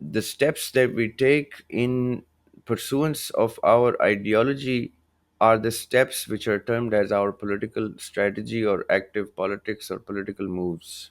the steps that we take in pursuance of our ideology are the steps which are termed as our political strategy or active politics or political moves.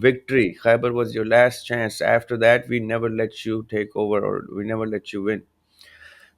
victory, Khyber was your last chance, after that we never let you take over or we never let you win।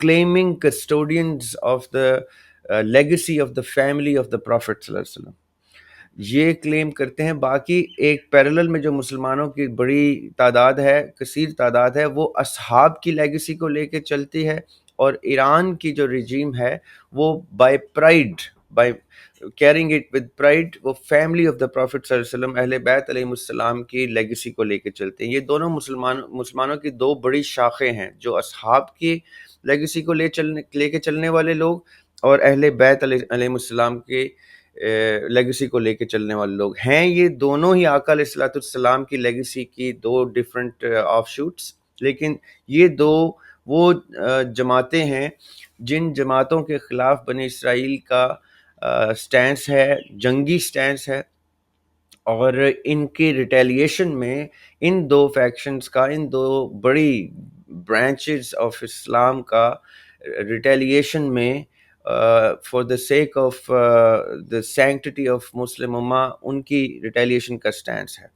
claiming custodians of the legacy of the family of the Prophet ﷺ। یہ کلیم کرتے ہیں. باقی ایک parallel میں جو مسلمانوں کی بڑی تعداد ہے، کثیر تعداد ہے، وہ اصحاب کی لیگیسی کو لے کے چلتی ہے، اور ایران کی جو رجیم ہے وہ by pride, by carrying it with pride, وہ فیملی آف دا پروفٹ صلی اللہ علیہ وسلم، اہل بیت علیہ السلام کی لیگیسی کو لے کے چلتے ہیں. یہ دونوں مسلمانوں کی دو بڑی شاخیں ہیں، جو اصحاب کی لیگیسی کو لے کے چلنے والے لوگ، اور اہل بیت علیہ السلام کی لیگیسی کو لے کے چلنے والے لوگ ہیں. یہ دونوں ہی آقا علیہ الصلوۃ والسلام کی لیگیسی کی دو ڈیفرنٹ آف شوٹس، لیکن یہ دو وہ جماعتیں ہیں جن جماعتوں کے خلاف بنی اسرائیل کا سٹینس ہے، جنگی سٹینس ہے، اور ان کی ریٹیلیشن میں ان دو فیکشنز کا، ان دو بڑی برانچز آف اسلام کا ریٹیلیشن میں for the sake of the sanctity of مسلم امہ، ان کی ریٹیلیشن کا سٹینس ہے.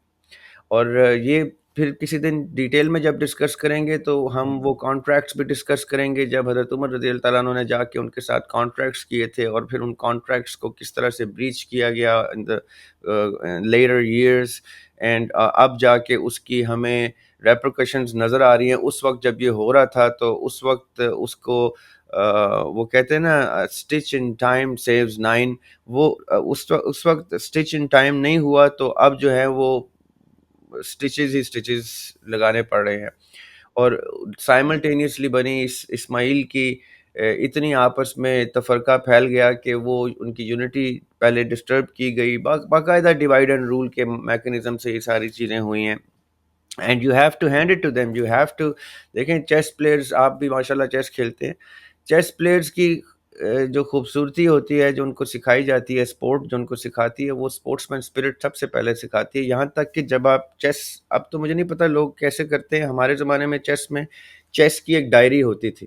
اور یہ پھر کسی دن ڈیٹیل میں جب ڈسکس کریں گے تو ہم وہ کانٹریکٹس بھی ڈسکس کریں گے، جب حضرت عمر رضی اللہ تعالیٰ عنہ نے جا کے ان کے ساتھ کانٹریکٹس کیے تھے، اور پھر ان کانٹریکٹس کو کس طرح سے بریچ کیا گیا ان دا لیٹر ایئرس، اینڈ اب جا کے اس کی ہمیں ریپریکشنز نظر آ رہی ہیں. اس وقت جب یہ ہو رہا تھا تو اس وقت اس کو وہ کہتے ہیں نا stitch in time saves nine, وہ اس وقت اسٹچ ان ٹائم نہیں ہوا، تو اب جو ہے وہ سٹچز ہی سٹچز لگانے پڑ رہے ہیں. اور سائملٹینیسلی بنی اسماعیل کی اتنی آپس میں تفرقہ پھیل گیا کہ وہ ان کی یونٹی پہلے ڈسٹرب کی گئی. باقاعدہ ڈیوائڈ اینڈ رول کے میکنزم سے یہ ساری چیزیں ہوئی ہیں. And you have to hand it to them, you have to. دیکھیں چیس پلیئرز، آپ بھی ماشاءاللہ چیس کھیلتے ہیں، چیس پلیئرز کی جو خوبصورتی ہوتی ہے، جو ان کو سکھائی جاتی ہے، اسپورٹ جو ان کو سکھاتی ہے، وہ اسپورٹس مین اسپرٹ سب سے پہلے سکھاتی ہے. یہاں تک کہ جب آپ چیس، اب تو مجھے نہیں پتا لوگ کیسے کرتے ہیں، ہمارے زمانے میں چیس کی ایک ڈائری ہوتی تھی،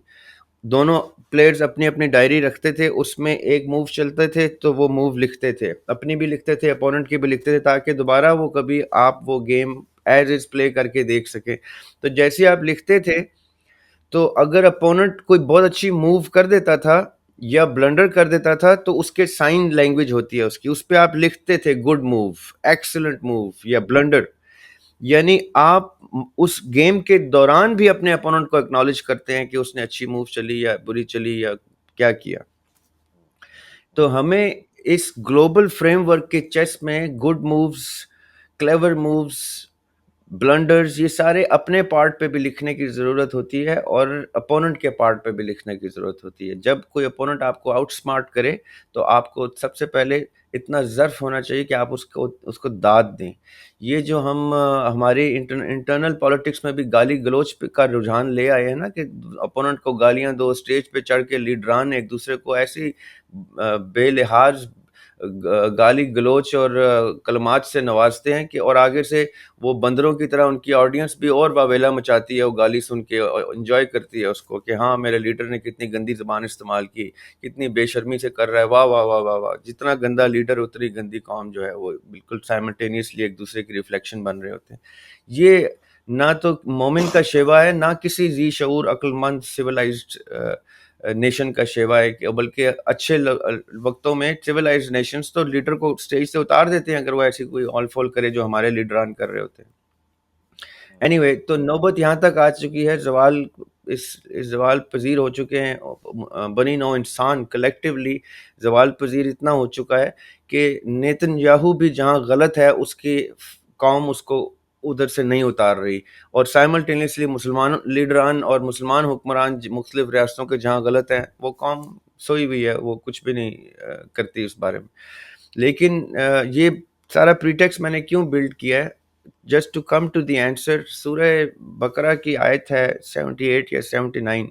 دونوں پلیئرز اپنی اپنی ڈائری رکھتے تھے، اس میں ایک موو چلتے تھے تو وہ موو لکھتے تھے، اپنی بھی لکھتے تھے، اپوننٹ کی بھی لکھتے تھے، تاکہ دوبارہ وہ کبھی آپ وہ گیم ایز از پلے کر کے دیکھ سکیں. تو جیسے آپ لکھتے تھے، تو اگر اپوننٹ کوئی بہت اچھی موو کر دیتا تھا یا بلنڈر کر دیتا تھا، تو اس کے سائن لینگویج ہوتی ہے اس پہ آپ لکھتے تھے گڈ موو، ایکسلنٹ موو یا بلنڈر. یعنی آپ اس گیم کے دوران بھی اپنے اپوننٹ کو اکنالج کرتے ہیں کہ اس نے اچھی موو چلی یا بری چلی یا کیا کیا. تو ہمیں اس گلوبل فریم ورک کے چیس میں good moves, clever moves, blunders, یہ سارے اپنے پارٹ پہ بھی لکھنے کی ضرورت ہوتی ہے، اور اپوننٹ کے پارٹ پہ بھی لکھنے کی ضرورت ہوتی ہے. جب کوئی اپوننٹ آپ کو آؤٹ سمارٹ کرے تو آپ کو سب سے پہلے اتنا ظرف ہونا چاہیے کہ آپ اس کو داد دیں. یہ جو ہم ہماری انٹرنل پالیٹکس میں بھی گالی گلوچ کا رجحان لے آئے ہیں نا، کہ اپوننٹ کو گالیاں دو، اسٹیج پہ چڑھ کے لیڈران ایک دوسرے کو ایسی بے لحاظ گالی گلوچ اور کلمات سے نوازتے ہیں کہ، اور آگے سے وہ بندروں کی طرح ان کی آڈینس بھی اور واویلا مچاتی ہے، وہ گالی سن کے انجوائے کرتی ہے اس کو، کہ ہاں میرے لیڈر نے کتنی گندی زبان استعمال کی، کتنی بے شرمی سے کر رہا ہے، واہ واہ واہ واہ واہ. جتنا گندا لیڈر اتنی گندی قوم جو ہے، وہ بالکل سائملٹینیسلی ایک دوسرے کی ریفلیکشن بن رہے ہوتے ہیں. یہ نہ تو مومن کا شیوا ہے، نہ کسی ذی شعور عقل مند سویلائزڈ نیشن کا شیوا ہے، کہ بلکہ اچھے وقتوں میں سویلائزڈ نیشنز تو لیڈر کو سٹیج سے اتار دیتے ہیں اگر وہ ایسی کوئی آل فول کرے جو ہمارے لیڈران کر رہے ہوتے ہیں. اینی وے، تو نوبت یہاں تک آ چکی ہے، زوال اس زوال پذیر ہو چکے ہیں، بنی نو انسان کلیکٹیولی زوال پذیر اتنا ہو چکا ہے کہ نیتن یاہو بھی جہاں غلط ہے، اس کی قوم اس کو ادھر سے نہیں اتار رہی، اور سائملٹینیسلی مسلمان لیڈران اور مسلمان حکمران مختلف ریاستوں کے جہاں غلط ہیں، وہ قوم سوئی ہوئی ہے، وہ کچھ بھی نہیں کرتی اس بارے میں. لیکن یہ سارا پریٹیکس میں نے کیوں بلڈ کیا ہے، just to come to the answer. سورہ بقرہ کی آیت ہے 78 یا 79،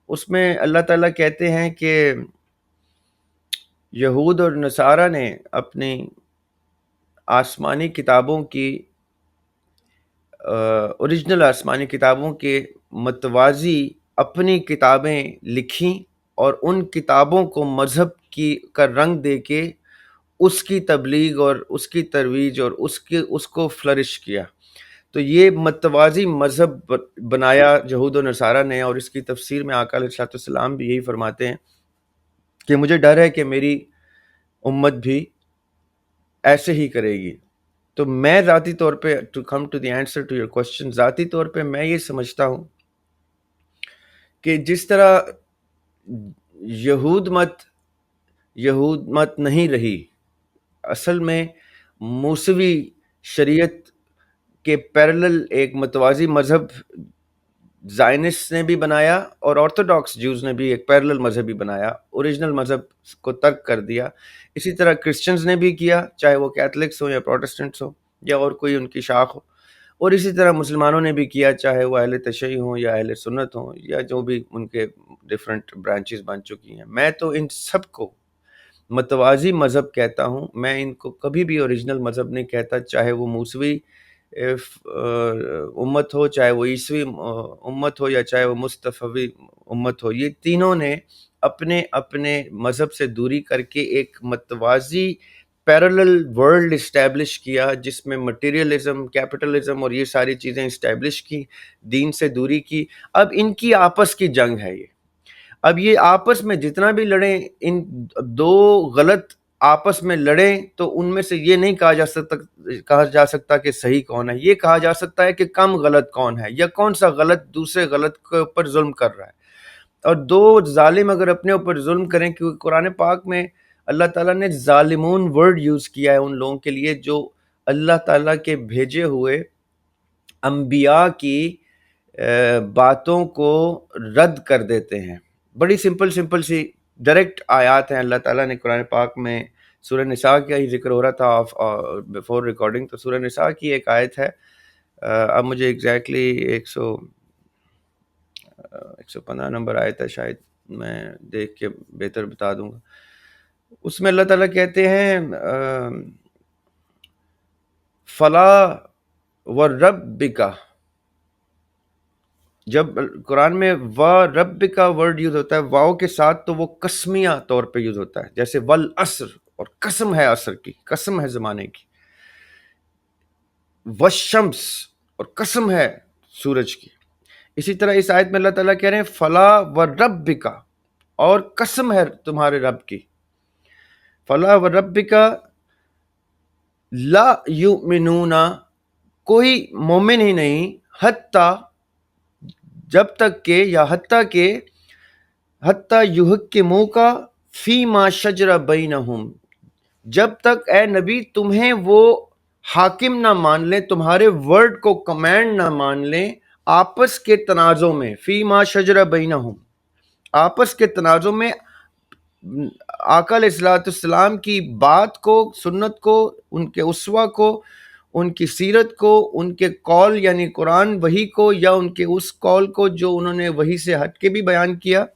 اس میں اللہ تعالیٰ کہتے ہیں کہ یہود اور نصارہ نے اپنی آسمانی کتابوں کی اوریجنل آسمانی کتابوں کے متوازی اپنی کتابیں لکھیں، اور ان کتابوں کو مذہب کا رنگ دے کے اس کی تبلیغ اور اس کی ترویج اور اس کو فلرش کیا. تو یہ متوازی مذہب بنایا یہود و نصارہ نے، اور اس کی تفسیر میں آقا علیہ السلام بھی یہی فرماتے ہیں کہ مجھے ڈر ہے کہ میری امت بھی ایسے ہی کرے گی. تو میں ذاتی طور پہ to come to the answer to your question, ذاتی طور پہ میں یہ سمجھتا ہوں کہ جس طرح یہود مت نہیں رہی، اصل میں موسوی شریعت کے پیرلل ایک متوازی مذہب زائنسٹ نے بھی بنایا اور آرتھوڈاکس جوز نے بھی ایک پیرلل مذہب بھی بنایا، اوریجنل مذہب کو ترک کر دیا. اسی طرح کرسچنز نے بھی کیا، چاہے وہ کیتھلکس ہو یا پروٹسٹنٹس ہو یا اور کوئی ان کی شاخ ہو، اور اسی طرح مسلمانوں نے بھی کیا، چاہے وہ اہل تشیع ہوں یا اہل سنت ہوں یا جو بھی ان کے ڈفرینٹ برانچز بن چکی ہیں. میں تو ان سب کو متوازی مذہب کہتا ہوں، میں ان کو کبھی بھی اوریجنل مذہب نہیں کہتا، چاہے وہ موسوی امت ہو، چاہے وہ عیسوی امت ہو یا چاہے وہ مصطفی امت ہو. یہ تینوں نے اپنے اپنے مذہب سے دوری کر کے ایک متوازی پیرلل ورلڈ اسٹیبلش کیا، جس میں مٹیریلزم، کیپٹلزم اور یہ ساری چیزیں اسٹیبلش کی، دین سے دوری کی. اب ان کی آپس کی جنگ ہے یہ. اب یہ آپس میں جتنا بھی لڑیں، ان دو غلط آپس میں لڑیں تو ان میں سے یہ نہیں کہا جا سکتا کہ صحیح کون ہے، یہ کہا جا سکتا ہے کہ کم غلط کون ہے یا کون سا غلط دوسرے غلط کے اوپر ظلم کر رہا ہے. اور دو ظالم اگر اپنے اوپر ظلم کریں، کیونکہ قرآن پاک میں اللہ تعالیٰ نے ظالمون ورڈ یوز کیا ہے ان لوگوں کے لیے جو اللہ تعالیٰ کے بھیجے ہوئے انبیاء کی باتوں کو رد کر دیتے ہیں. بڑی سمپل سی ڈائریکٹ آیات ہیں. اللہ تعالیٰ نے قرآن پاک میں سورہ نساء کا ہی ذکر ہو رہا تھا بیفور ریکارڈنگ، تو سورہ نساء کی ایک آیت ہے، اب مجھے ایگزیکٹلی 115 نمبر آیت ہے، شاید میں دیکھ کے بہتر بتا دوں گا. اس میں اللہ تعالیٰ کہتے ہیں فلا وربک، جب قرآن میں وربک کا ورڈ یوز ہوتا ہے واؤ کے ساتھ تو وہ قسمیہ طور پہ یوز ہوتا ہے، جیسے والعصر، اور قسم ہے عصر کی، قسم ہے زمانے کی، والشمس، اور قسم ہے سورج کی. اسی طرح اس آیت میں اللہ تعالیٰ کہہ رہے ہیں فلا وربک، اور قسم ہے تمہارے رب کی، فلا وربک لا یؤمنون، کوئی مومن ہی نہیں، حتیٰ جب تک کہ یا حتیٰ کہ حتیٰ یحکموک فیما شجر بینہم، جب تک اے نبی تمہیں وہ حاکم نہ مان لیں، تمہارے ورڈ کو کمانڈ نہ مان لیں آپس کے تنازع میں، فیما شجر بینہم، آپس کے تنازع میں آقا علیہ الصلوۃ والسلام کی بات کو، سنت کو، ان کے اسوہ کو، ان کی سیرت کو، ان کے قول یعنی قرآن وحی کو، یا ان کے اس قول کو جو انہوں نے وحی سے ہٹ کے بھی بیان کیا،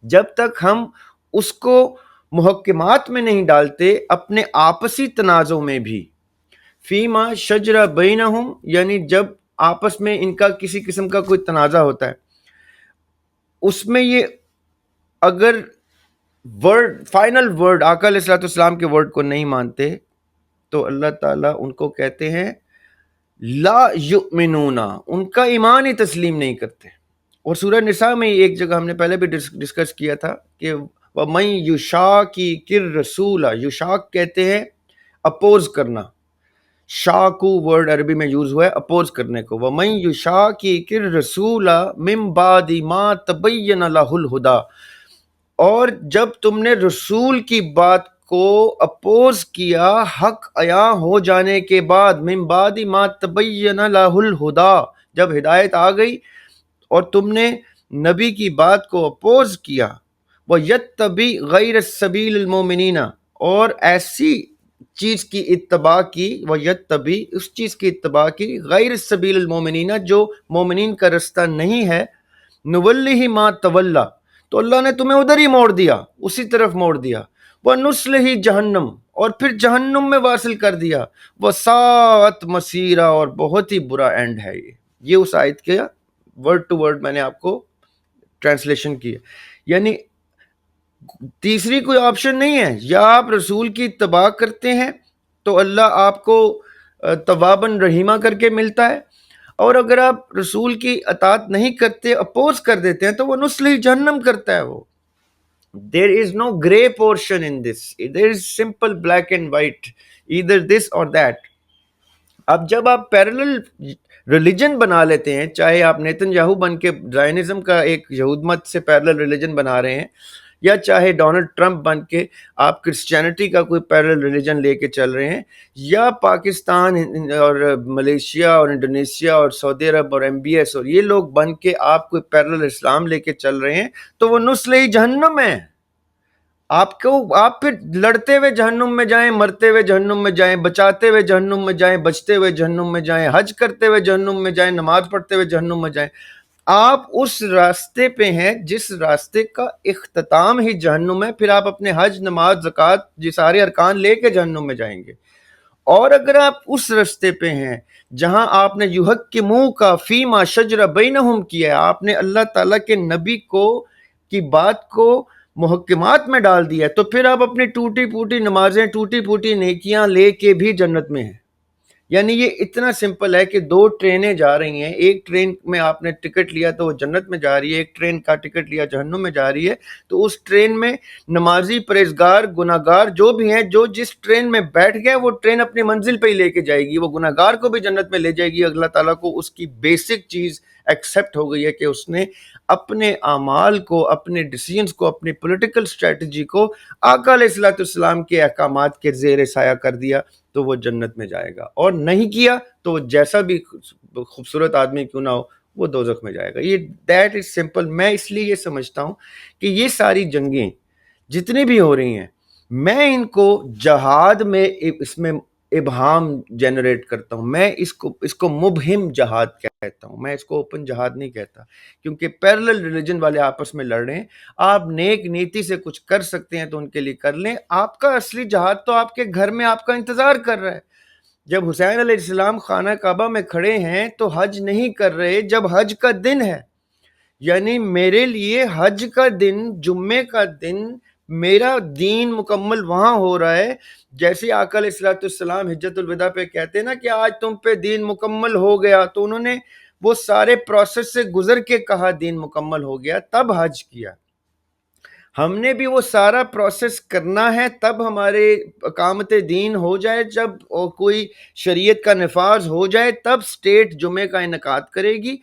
جب تک ہم اس کو محکمات میں نہیں ڈالتے اپنے آپسی تنازع میں بھی، فیما شجر بینہم یعنی جب آپس میں ان کا کسی قسم کا کوئی تنازع ہوتا ہے، اس میں یہ اگر ورڈ، فائنل ورڈ آقا علیہ الصلوۃ والسلام کے ورڈ کو نہیں مانتے تو اللہ تعالیٰ ان کو کہتے ہیں لا یؤمنون، ان کا ایمان ہی تسلیم نہیں کرتے. اور سورہ نساء میں ایک جگہ ہم نے پہلے بھی ڈسکس کیا تھا کہ وَمَن یُشَاقِقِ الرَّسُولَ، یشاق کہتے ہیں اپوز کرنا، شاکو ورڈ عربی میں یوز ہوا ہے اپوز کرنے کو. وَمَن یُشَاقِقِ الرَّسُولَ مِن بَعْدِ مَا تَبَيَّنَ لَهُ الْهُدَى، اور جب تم نے رسول کی بات کو اپوز کیا حق عیاں ہو جانے کے بعد، من بعد ما تبین لہ الہدا، جب ہدایت آ گئی اور تم نے نبی کی بات کو اپوز کیا، وَيَتَّبِعْ غَيْرَ سَبِيلِ الْمُؤْمِنِينَ، اور ایسی چیز کی اتباع کی، وَيَتَّبِعْ اس چیز کی اتباع کی، غیر سبیل المومنین جو مومنین کا رستہ نہیں ہے، نُوَلِّهِ مَا تَوَلَّى، تو اللہ نے تمہیں ادھر ہی موڑ دیا، اسی طرف موڑ دیا، وَنُصْلِهِ جہنم، اور پھر جہنم میں واصل کر دیا، وَسَاءَتْ مَصِيرًا، اور بہت ہی برا اینڈ ہے یہ اس آیت کے ورڈ ٹو ورڈ میں نے آپ کو ٹرانسلیشن کی ہے. یعنی تیسری کوئی آپشن نہیں ہے، یا آپ رسول کی اتباع کرتے ہیں تو اللہ آپ کو تواباً رحیمہ کر کے ملتا ہے، اور اگر آپ رسول کی اطاعت نہیں کرتے، اپوز کر دیتے ہیں، تو وہ نسلی جہنم کرتا ہے. وہ there is no gray portion in this, there is simple black and white. either this or that. اب جب آپ پیرلل ریلیجن بنا لیتے ہیں، چاہے آپ نیتن یاہو بن کے زائنزم کا ایک یہود مت سے پیرلل ریلیجن بنا رہے ہیں، یا چاہے ڈونلڈ ٹرمپ بن کے آپ کرسچینٹی کا کوئی پیرلل ریلیجن لے کے چل رہے ہیں، یا پاکستان اور ملیشیا اور انڈونیشیا اور سعودی عرب اور MBS اور یہ لوگ بن کے آپ کوئی پیرلل اسلام لے کے چل رہے ہیں، تو وہ نسل جہنم ہے. آپ پھر لڑتے ہوئے جہنم میں جائیں، مرتے ہوئے جہنم میں جائیں، بچاتے ہوئے جہنم میں جائیں، بچتے ہوئے جہنم میں جائیں، حج کرتے ہوئے جہنم میں جائیں، نماز پڑھتے ہوئے جہنم میں جائیں، آپ اس راستے پہ ہیں جس راستے کا اختتام ہی جہنم ہے. پھر آپ اپنے حج، نماز، زکوٰۃ، یہ سارے ارکان لے کے جہنم میں جائیں گے. اور اگر آپ اس راستے پہ ہیں جہاں آپ نے یحکموک کا فیما شجر بینہم کیا ہے، آپ نے اللہ تعالیٰ کے نبی کی بات کو محکمات میں ڈال دیا، تو پھر آپ اپنی ٹوٹی پھوٹی نمازیں، ٹوٹی پھوٹی نیکیاں لے کے بھی جنت میں ہیں. یعنی یہ اتنا سمپل ہے کہ دو ٹرینیں جا رہی ہیں، ایک ٹرین میں آپ نے ٹکٹ لیا تو وہ جنت میں جا رہی ہے، ایک ٹرین کا ٹکٹ لیا جہنم میں جا رہی ہے. تو اس ٹرین میں نمازی، پرہیزگار، گناہگار جو بھی ہیں، جو جس ٹرین میں بیٹھ گئے وہ ٹرین اپنی منزل پہ ہی لے کے جائے گی. وہ گناہگار کو بھی جنت میں لے جائے گی. اللہ تعالیٰ کو اس کی بیسک چیز ایکسیپٹ ہو گئی ہے کہ اس نے اپنے اعمال کو، اپنے ڈیسیژنز کو، اپنی پولیٹیکل اسٹریٹجی کو آقا علیہ الصلوۃ والسلام کے احکامات کے زیر سایہ کر دیا، تو وہ جنت میں جائے گا. اور نہیں کیا تو وہ جیسا بھی خوبصورت آدمی کیوں نہ ہو، وہ دوزخ میں جائے گا. یہ دیٹ از سمپل. میں اس لیے یہ سمجھتا ہوں کہ یہ ساری جنگیں جتنی بھی ہو رہی ہیں، میں ان کو جہاد میں اس میں ابہام جنریٹ کرتا ہوں. میں اس کو مبہم جہاد کہتا ہوں، میں اس کو اوپن جہاد نہیں کہتا، کیونکہ پیرلل ریلیجن والے آپس میں لڑ رہے ہیں. آپ نیک نیتی سے کچھ کر سکتے ہیں تو ان کے لیے کر لیں. آپ کا اصلی جہاد تو آپ کے گھر میں آپ کا انتظار کر رہا ہے. جب حسین علیہ السلام خانہ کعبہ میں کھڑے ہیں تو حج نہیں کر رہے جب حج کا دن ہے. یعنی میرے لیے حج کا دن، جمعے کا دن، میرا دین مکمل وہاں ہو رہا ہے. جیسے آقا علیہ الصلوۃ والسلام حجۃ الوداع پہ کہتے ہیں نا کہ آج تم پہ دین مکمل ہو گیا، تو انہوں نے وہ سارے پروسیس سے گزر کے کہا دین مکمل ہو گیا، تب حج کیا. ہم نے بھی وہ سارا پروسیس کرنا ہے، تب ہمارے اقامت دین ہو جائے، جب کوئی شریعت کا نفاذ ہو جائے تب سٹیٹ جمعے کا انعقاد کرے گی.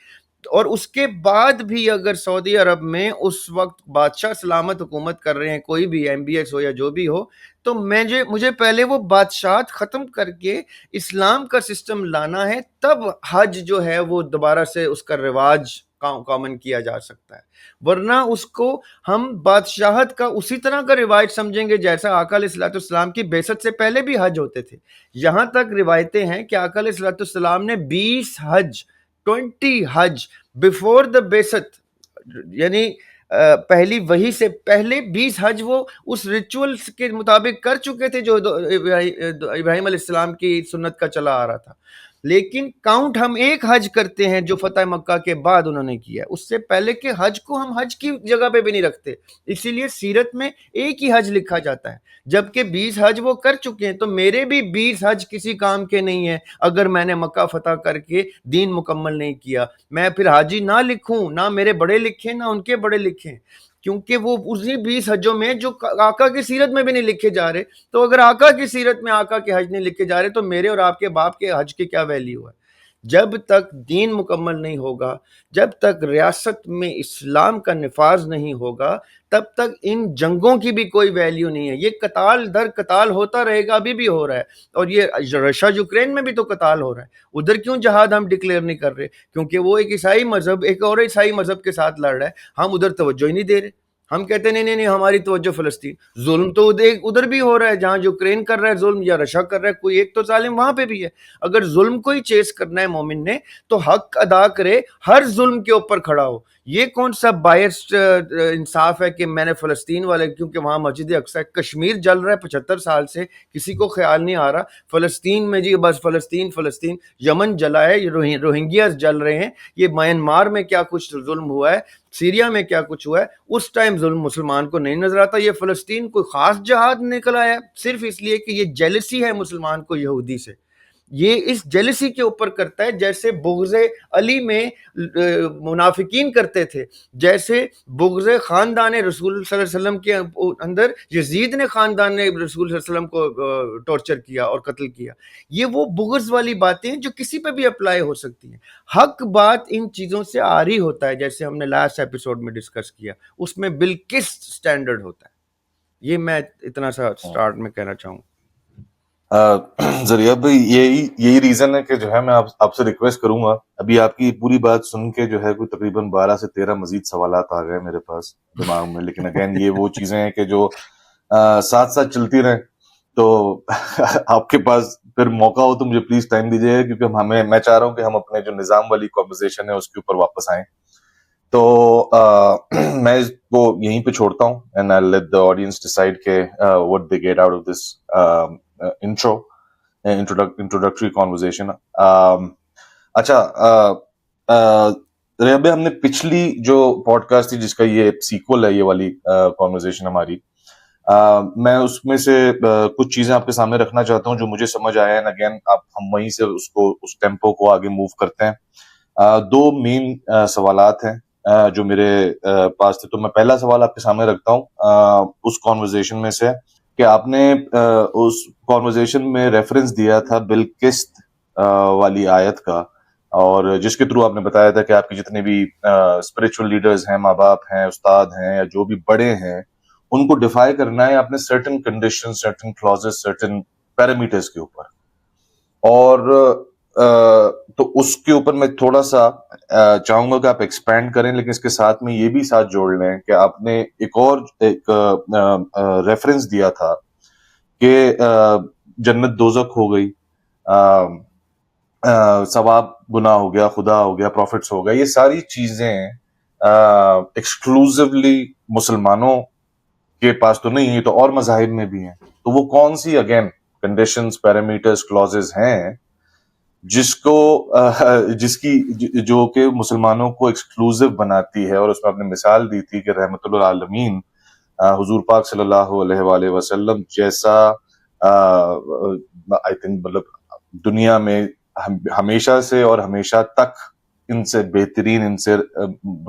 اور اس کے بعد بھی اگر سعودی عرب میں اس وقت بادشاہ سلامت حکومت کر رہے ہیں، کوئی بھی MBS ہو یا جو بھی ہو، تو مجھے پہلے وہ بادشاہت ختم کر کے اسلام کا سسٹم لانا ہے، تب حج جو ہے وہ دوبارہ سے اس کا رواج کامن کیا جا سکتا ہے. ورنہ اس کو ہم بادشاہت کا اسی طرح کا رواج سمجھیں گے جیسا آقا علیہ الصلوۃ والسلام کی بعثت سے پہلے بھی حج ہوتے تھے. یہاں تک روایتیں ہیں کہ آقا علیہ الصلوۃ والسلام نے 20 حج بیفور دا بعثت، یعنی پہلی وحی سے پہلے 20 حج وہ اس ریچول کے مطابق کر چکے تھے جو ابراہیم علیہ السلام کی سنت کا چلا آ رہا تھا. لیکن کاؤنٹ ہم ایک حج کرتے ہیں جو فتح مکہ کے بعد انہوں نے کیا. اس سے پہلے کے حج کو ہم حج کی جگہ پہ بھی نہیں رکھتے، اسی لیے سیرت میں ایک ہی حج لکھا جاتا ہے. جبکہ 20 حج وہ کر چکے ہیں، تو میرے بھی 20 حج کسی کام کے نہیں ہیں اگر میں نے مکہ فتح کر کے دین مکمل نہیں کیا. میں پھر حاجی نہ لکھوں، نہ میرے بڑے لکھیں نہ ان کے بڑے لکھیں، کیونکہ وہ اسی 20 حجوں میں جو آقا کی سیرت میں بھی نہیں لکھے جا رہے. تو اگر آقا کی سیرت میں آقا کے حج نہیں لکھے جا رہے تو میرے اور آپ کے باپ کے حج کی کیا ویلیو ہے؟ جب تک دین مکمل نہیں ہوگا، جب تک ریاست میں اسلام کا نفاذ نہیں ہوگا، تب تک ان جنگوں کی بھی کوئی ویلیو نہیں ہے. یہ قتال در قتال ہوتا رہے گا، ابھی بھی ہو رہا ہے. اور یہ رشیا یوکرین میں بھی تو قتال ہو رہا ہے. ادھر کیوں جہاد ہم ڈکلیئر نہیں کر رہے؟ کیونکہ وہ ایک عیسائی مذہب ایک اور عیسائی مذہب کے ساتھ لڑ رہا ہے. ہم ادھر توجہ ہی نہیں دے رہے. ہم کہتے ہیں نہیں ہماری توجہ فلسطین. ظلم تو ادھر بھی ہو رہا ہے، جہاں یوکرین کر رہا ہے ظلم یا رشیا کر رہا ہے، کوئی ایک تو ظالم وہاں پہ بھی ہے. اگر ظلم کو ہی چیز کرنا ہے مومن نے تو حق ادا کرے، ہر ظلم کے اوپر کھڑا ہو. یہ کون سا بائسڈ انصاف ہے کہ میں نے فلسطین والے، کیونکہ وہاں مسجد اقصی، کشمیر جل رہا ہے 75 سال سے، کسی کو خیال نہیں آ رہا فلسطین میں جی بس فلسطین. یمن جلا ہے، روہنگیاز جل رہے ہیں، یہ میانمار میں کیا کچھ ظلم ہوا ہے، سیریا میں کیا کچھ ہوا ہے. اس ٹائم ظلم مسلمان کو نہیں نظر آتا. یہ فلسطین کوئی خاص جہاد نکل آیا صرف اس لیے کہ یہ جیلسی ہے مسلمان کو یہودی سے. یہ اس جیلسی کے اوپر کرتا ہے جیسے بغض علی میں منافقین کرتے تھے، جیسے بغض خاندان رسول صلی اللہ علیہ وسلم کے اندر یزید نے خاندان رسول صلی اللہ علیہ وسلم کو ٹارچر کیا اور قتل کیا. یہ وہ بغض والی باتیں ہیں جو کسی پہ بھی اپلائی ہو سکتی ہیں. حق بات ان چیزوں سے آری ہوتا ہے، جیسے ہم نے لاسٹ ایپیسوڈ میں ڈسکس کیا، اس میں بالقسط سٹینڈرڈ ہوتا ہے. یہ میں اتنا سا سٹارٹ میں کہنا چاہوں. ذریعہ بھائی یہی ریزن ہے کہ جو ہے میں آپ سے ریکویسٹ کروں گا. ابھی آپ کی پوری بات سن کے جو ہے کوئی تقریباً 12 سے 13 مزید سوالات آ گئے میرے پاس دماغ میں، لیکن اگین یہ وہ چیزیں ہیں کہ جو ساتھ ساتھ چلتی رہیں. تو آپ کے پاس پھر موقع ہو تو مجھے پلیز ٹائم دیجیے، کیونکہ میں چاہ رہا ہوں کہ ہم اپنے جو نظام والی کنورسیشن ہے اس کے اوپر واپس آئیں. تو میں اس کو یہیں پہ چھوڑتا ہوں and I'll let the audience decide کہ what they get out of this introductory conversation. اچھا ریحان بھائی، ہم نے پچھلی جو پوڈ کاسٹ تھی جس کا یہ سیکول ہے یہ والی کانورسیشن ہماری، میں اس میں سے کچھ چیزیں آپ کے سامنے رکھنا چاہتا ہوں جو مجھے سمجھ آیا ہے. اگین ہم وہیں سے اس ٹیمپو کو آگے موو کرتے ہیں. دو مین سوالات ہیں جو میرے پاس تھے. تو میں پہلا سوال آپ کے سامنے رکھتا ہوں اس کانورسیشن میں سے کہ آپ نے اس کانورسیشن میں ریفرنس دیا تھا بالقسط والی آیت کا، اور جس کے تھرو آپ نے بتایا تھا کہ آپ کے جتنے بھی اسپرچل لیڈرز ہیں، ماں باپ ہیں، استاد ہیں، یا جو بھی بڑے ہیں، ان کو ڈیفائی کرنا ہے اپنے certain condition, certain clauses, certain parameters کے اوپر. اور تو اس کے اوپر میں تھوڑا سا چاہوں گا کہ آپ ایکسپینڈ کریں، لیکن اس کے ساتھ میں یہ بھی ساتھ جوڑ لیں کہ آپ نے ایک ریفرنس دیا تھا کہ جنت دوزخ ہو گئی، ثواب گناہ ہو گیا، خدا ہو گیا، پروفٹس ہو گیا، یہ ساری چیزیں ایکسکلوزیولی مسلمانوں کے پاس تو نہیں، تو اور مذاہب میں بھی ہیں. تو وہ کون سی اگین کنڈیشنز، پیرامیٹرز، کلوزز ہیں جس کی جو کہ مسلمانوں کو ایکسکلوزیو بناتی ہے؟ اور اس میں آپ نے مثال دی تھی کہ رحمت للعالمین حضور پاک صلی اللہ علیہ وآلہ وسلم جیسا آئی تھنک مطلب دنیا میں ہمیشہ سے اور ہمیشہ تک ان سے بہترین، ان سے